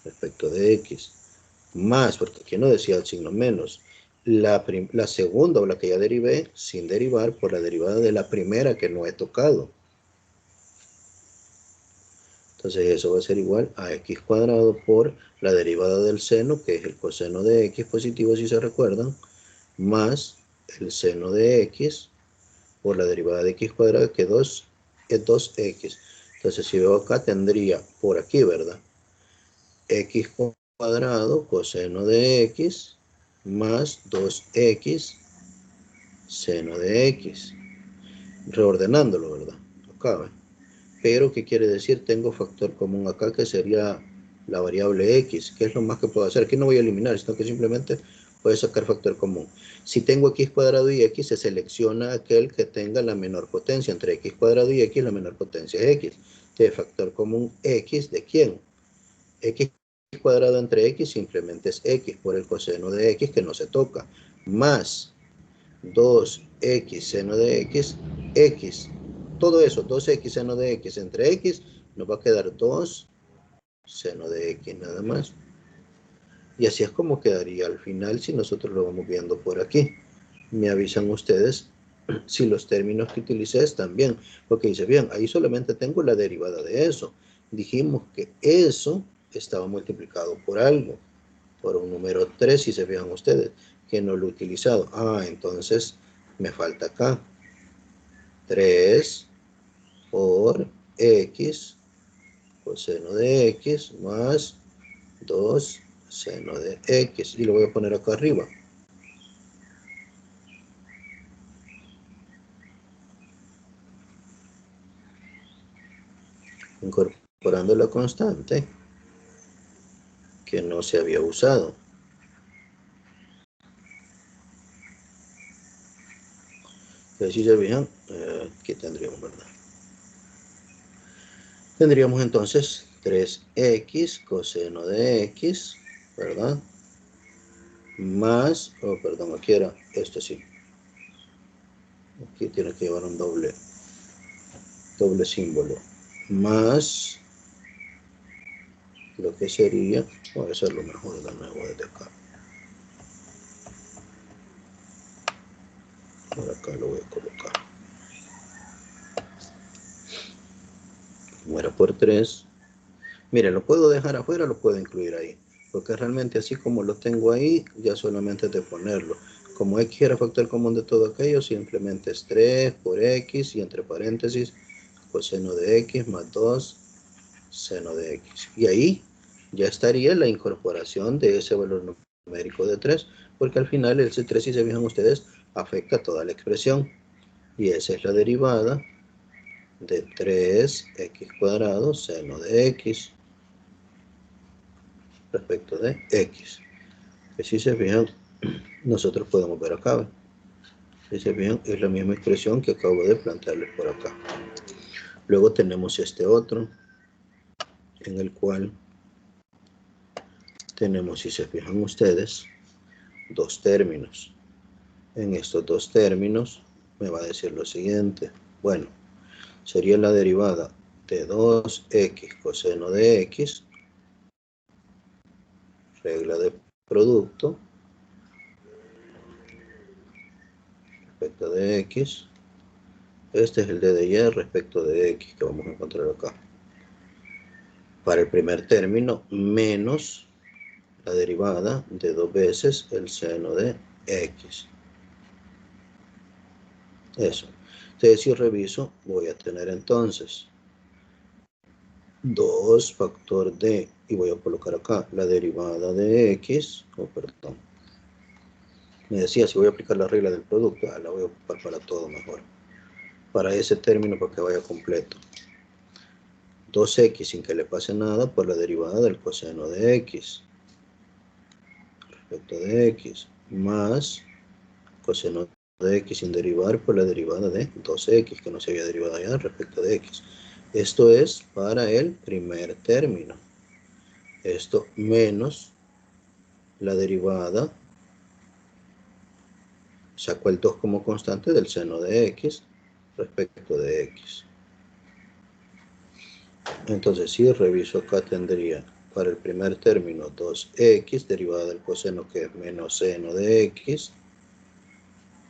Respecto de x. Más, porque aquí no decía el signo menos. La segunda, o la que ya derivé, sin derivar por la derivada de la primera que no he tocado. Entonces eso va a ser igual a x cuadrado por la derivada del seno, que es el coseno de x positivo, si se recuerdan, más el seno de x por la derivada de x cuadrado, que es 2x. Entonces si veo acá, tendría por aquí, ¿verdad? X cuadrado coseno de x más 2x seno de x. Reordenándolo, ¿verdad? Acá, ¿ves? Pero, ¿qué quiere decir? Tengo factor común acá, que sería la variable x. ¿Qué es lo más que puedo hacer? Aquí no voy a eliminar, sino que simplemente voy a sacar factor común. Si tengo x cuadrado y x, se selecciona aquel que tenga la menor potencia. Entre x cuadrado y x, la menor potencia es x. Entonces, factor común x, ¿de quién? X cuadrado entre x simplemente es x por el coseno de x, que no se toca. Más 2x seno de x, x. Todo eso, 2x seno de x entre x, nos va a quedar 2 seno de x nada más. Y así es como quedaría al final si nosotros lo vamos viendo por aquí. Me avisan ustedes si los términos que utilicé están bien. Porque dice, bien, ahí solamente tengo la derivada de eso. Dijimos que eso estaba multiplicado por algo, por un número 3, si se fijan ustedes, que no lo he utilizado. Entonces me falta acá 3 por x coseno de x más 2 seno de x. Y lo voy a poner acá arriba. Incorporando la constante que no se había usado. Y así se fijan, ¿qué tendríamos, verdad? Tendríamos entonces 3x coseno de x, ¿verdad? Más, perdón, aquí era esto sí. Aquí tiene que llevar un doble símbolo. Más lo que sería, voy a hacerlo mejor de nuevo desde acá. Por acá lo voy a colocar. Como era por 3. Miren, lo puedo dejar afuera, lo puedo incluir ahí. Porque realmente así como lo tengo ahí, ya solamente es de ponerlo. Como x era factor común de todo aquello, simplemente es 3 por x y entre paréntesis coseno de x más 2 seno de x. Y ahí ya estaría la incorporación de ese valor numérico de 3, porque al final el C3, si se fijan ustedes, afecta toda la expresión. Y esa es la derivada de 3x cuadrado seno de x respecto de x. Que si se fijan, nosotros podemos ver acá. Si se fijan, es la misma expresión que acabo de plantearles por acá. Luego tenemos este otro, en el cual tenemos, si se fijan ustedes, dos términos. En estos dos términos me va a decir lo siguiente. Bueno, sería la derivada de 2x coseno de x, regla de producto, respecto de x. Este es el d de y respecto de x que vamos a encontrar acá. Para el primer término, menos la derivada de 2 veces el seno de x. Eso. Entonces, si reviso, voy a tener entonces 2 factor de, y voy a colocar acá la derivada de x, perdón. Me decía, si voy a aplicar la regla del producto, la voy a ocupar para todo mejor. Para ese término, para que vaya completo. 2x sin que le pase nada por la derivada del coseno de x respecto de x, más coseno de x sin derivar por la derivada de 2x que no se había derivado ya respecto de x. Esto es para el primer término. Esto menos la derivada, saco el 2 como constante del seno de x respecto de x. Entonces si reviso acá tendría para el primer término 2x derivada del coseno que es menos seno de x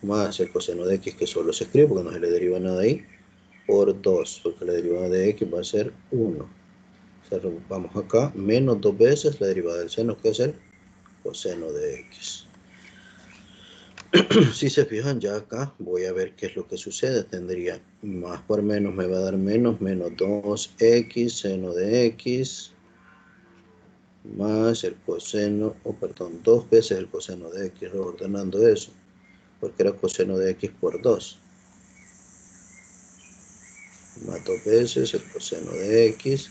más el coseno de x que solo se escribe porque no se le deriva nada ahí por 2 porque la derivada de x va a ser 1. O sea, vamos acá menos 2 veces la derivada del seno que es el coseno de x. Si se fijan ya acá voy a ver qué es lo que sucede. Tendría más por menos me va a dar menos 2x seno de x más el coseno, perdón, 2 veces el coseno de x, reordenando eso, porque era coseno de x por 2, más 2 veces el coseno de x,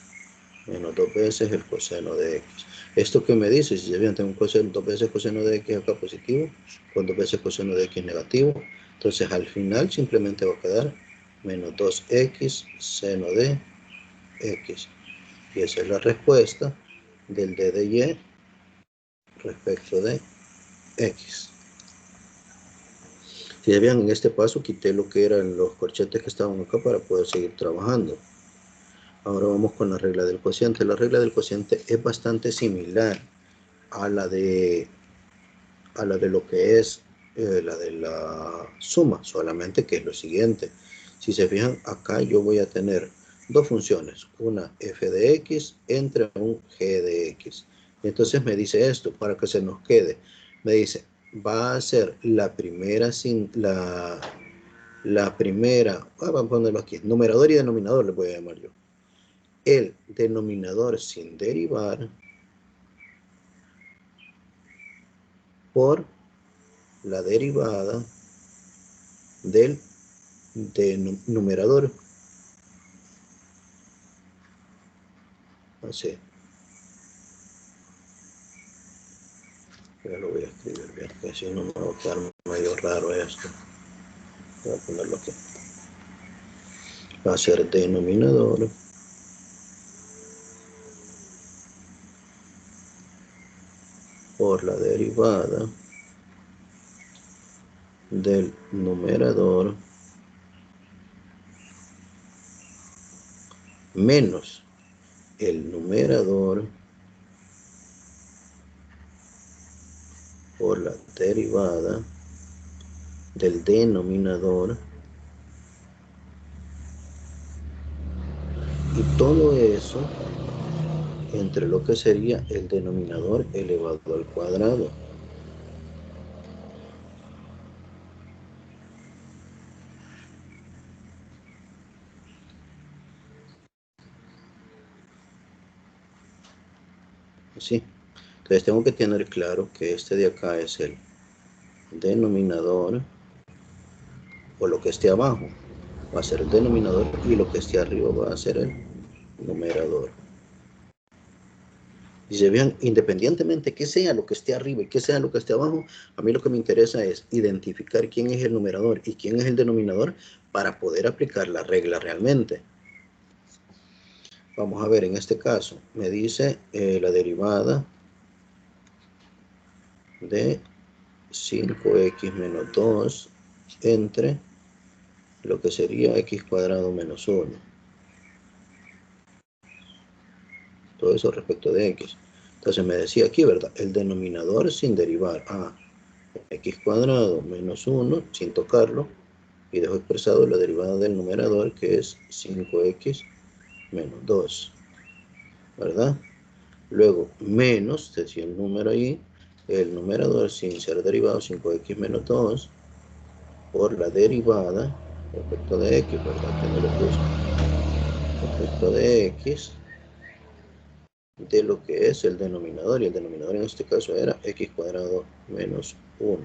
menos 2 veces el coseno de x. ¿Esto qué me dice? Si se fijan, tengo un coseno, 2 veces coseno de x acá positivo, con 2 veces coseno de x negativo, entonces al final simplemente va a quedar menos 2x seno de x. Y esa es la respuesta del d de y respecto de x. Si se vean en este paso quité lo que eran los corchetes que estaban acá para poder seguir trabajando. Ahora vamos con la regla del cociente. La regla del cociente es bastante similar a la de lo que es la de la suma, solamente que es lo siguiente. Si se fijan, acá yo voy a tener dos funciones, una f de x entre un g de x. Entonces me dice esto, para que se nos quede, me dice, va a ser la primera sin la primera, vamos a ponerlo aquí, numerador y denominador le voy a llamar yo. El denominador sin derivar por la derivada del numerador. Así. Ya lo voy a escribir bien, que si no me va a quedar medio raro esto. Voy a ponerlo aquí. Va a ser denominador por la derivada del numerador menos el numerador por la derivada del denominador, y todo eso entre lo que sería el denominador elevado al cuadrado. ¿Sí? Entonces tengo que tener claro que este de acá es el denominador, o lo que esté abajo va a ser el denominador y lo que esté arriba va a ser el numerador. Y se vean, independientemente que sea lo que esté arriba y que sea lo que esté abajo, a mí lo que me interesa es identificar quién es el numerador y quién es el denominador para poder aplicar la regla realmente. Vamos a ver, en este caso me dice la derivada de 5x menos 2 entre lo que sería x cuadrado menos 1. Todo eso respecto de x. Entonces me decía aquí, ¿verdad? El denominador sin derivar a x cuadrado menos 1 sin tocarlo, y dejo expresado la derivada del numerador, que es 5x menos 2, ¿verdad? Luego menos, decía el número ahí, el numerador sin ser derivado, 5x menos 2 por la derivada respecto de x, ¿verdad? Que no lo puse. Respecto de x de lo que es el denominador, y el denominador en este caso era x cuadrado menos 1.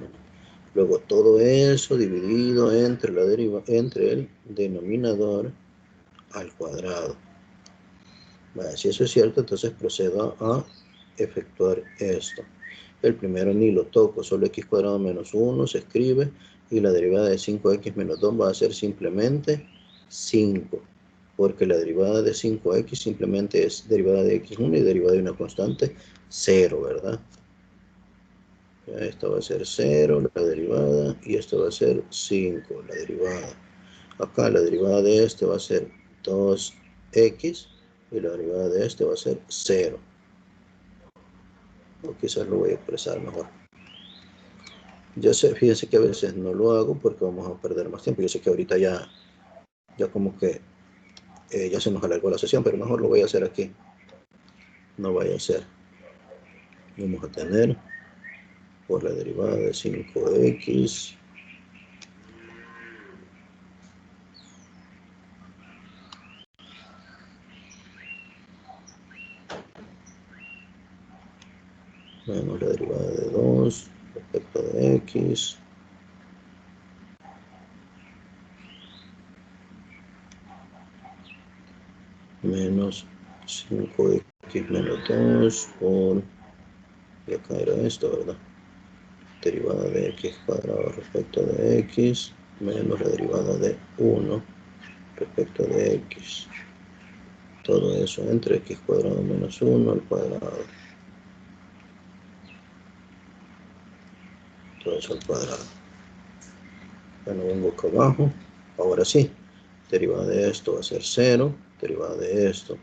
Luego todo eso dividido entre la entre el denominador al cuadrado. Vale, si eso es cierto, entonces procedo a efectuar esto. El primero ni lo toco, solo x cuadrado menos 1 se escribe, y la derivada de 5x menos 2 va a ser simplemente 5, porque la derivada de 5x simplemente es derivada de x1 y derivada de una constante 0, ¿verdad? Esta va a ser 0, la derivada, y esta va a ser 5, la derivada. Acá la derivada de este va a ser 2x, y la derivada de este va a ser 0. O quizás lo voy a expresar mejor. Yo sé, fíjense que a veces no lo hago porque vamos a perder más tiempo. Yo sé que ahorita ya como que ya se nos alargó la sesión, pero mejor lo voy a hacer aquí. No vaya a ser. Vamos a tener por la derivada de 5x menos la derivada de 2 respecto de x menos 5x menos 2 por, y acá era esto, ¿verdad? Derivada de x cuadrado respecto de x menos la derivada de 1 respecto de x. Todo eso entre x cuadrado menos 1 al cuadrado. Todo eso al cuadrado. Bueno, vengo acá abajo. Ahora sí, derivada de esto va a ser 0, derivada de esto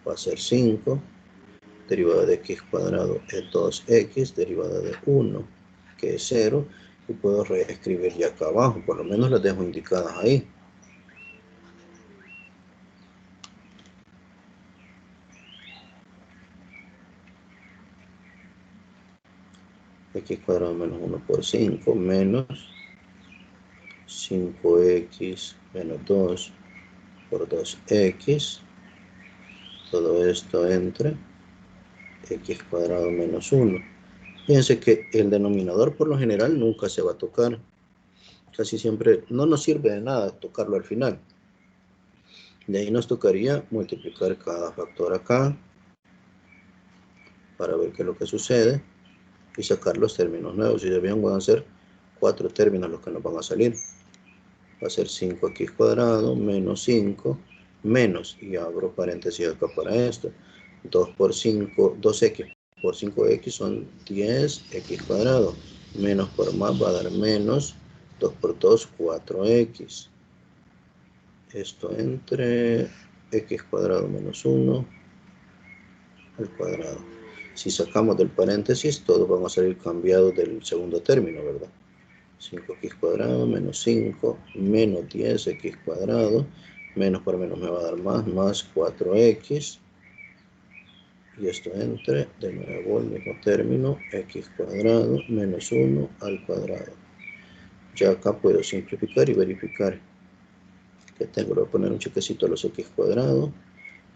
va a ser 5, derivada de x cuadrado es 2x, derivada de 1, que es 0, Y puedo reescribir ya acá abajo, por lo menos las dejo indicadas ahí. X cuadrado menos 1 por 5 menos 5x menos 2 por 2x. Todo esto entre x cuadrado menos 1. Fíjense que el denominador por lo general nunca se va a tocar. Casi siempre no nos sirve de nada tocarlo al final. De ahí nos tocaría multiplicar cada factor acá para ver qué es lo que sucede y sacar los términos nuevos. Si se vean, van a ser 4 términos los que nos van a salir. Va a ser 5x cuadrado menos 5 menos, y abro paréntesis acá para esto, 2 por 5, 2x por 5x son 10x cuadrado, menos por más va a dar menos, 2 por 2, 4x. Esto entre x cuadrado menos 1 al cuadrado. Si sacamos del paréntesis, todos van a salir cambiados del segundo término, ¿verdad? 5x cuadrado menos 5 menos 10x cuadrado, menos por menos me va a dar más 4x, y esto entre, de nuevo el mismo término, x cuadrado menos 1 al cuadrado. Ya acá puedo simplificar y verificar que tengo. Le voy a poner un chequecito a los x cuadrados.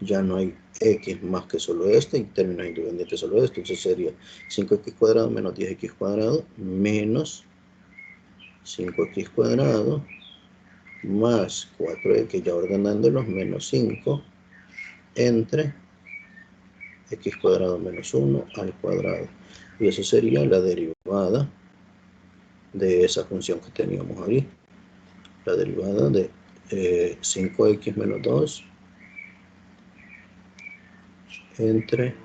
Ya no hay x más que solo este, y términos independientes solo esto. Entonces sería 5x cuadrado menos 10x cuadrado menos 5x cuadrado más 4x, ya ordenándolos, menos 5 entre x cuadrado menos 1 al cuadrado. Y eso sería la derivada de esa función que teníamos ahí. La derivada de 5x menos 2 entre,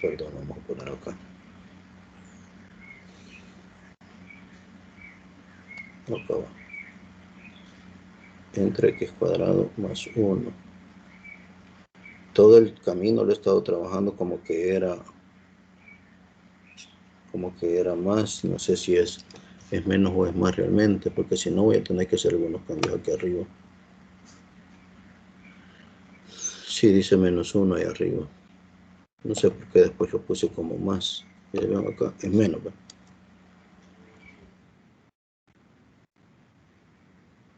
perdón, vamos a poner acá, entre x cuadrado más 1. Todo el camino lo he estado trabajando como que era más. No sé si es menos o es más realmente, porque si no voy a tener que hacer algunos cambios aquí arriba. Sí, dice menos 1 ahí arriba. No sé por qué después lo puse como más. Y vean acá, es menos, ¿verdad?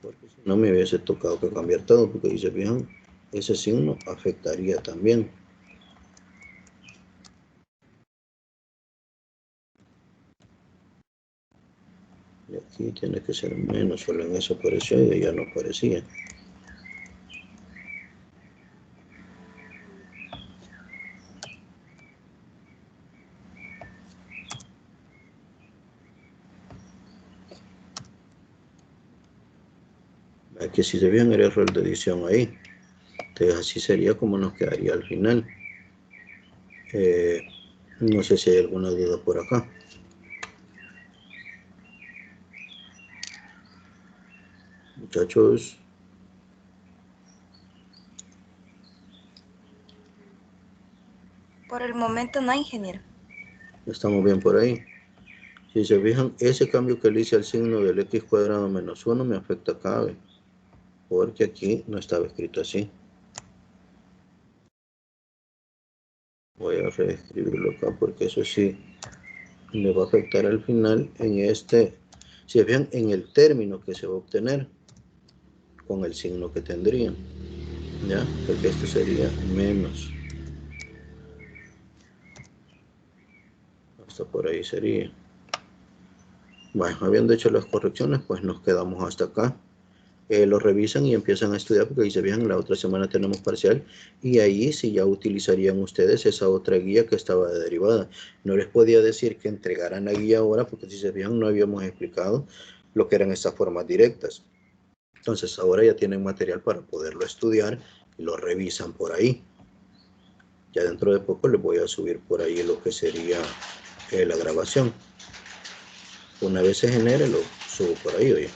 Porque si no me hubiese tocado que cambiar todo, porque dice, vean, ese signo afectaría también. Y aquí tiene que ser menos, solo en eso apareció y ya no aparecía. Aquí si se vean el error de edición ahí. Entonces así sería como nos quedaría al final. No sé si hay alguna duda por acá. Muchachos. Por el momento no, ingeniero. Estamos bien por ahí. Si se fijan, ese cambio que le hice al signo del x cuadrado menos 1 me afecta acá, porque aquí no estaba escrito así. Voy a reescribirlo acá porque eso sí me va a afectar al final en este. Si se fijan, en el término que se va a obtener con el signo que tendría, ¿ya? Porque esto sería menos. Hasta por ahí sería. Bueno, habiendo hecho las correcciones, pues nos quedamos hasta acá. Lo revisan y empiezan a estudiar, porque ahí se fijan, la otra semana tenemos parcial, y ahí sí ya utilizarían ustedes esa otra guía que estaba de derivada. No les podía decir que entregaran la guía ahora, porque si se fijan, no habíamos explicado lo que eran estas formas directas. Entonces ahora ya tienen material para poderlo estudiar y lo revisan por ahí. Ya dentro de poco les voy a subir por ahí lo que sería la grabación. Una vez se genere, lo subo por ahí, oye.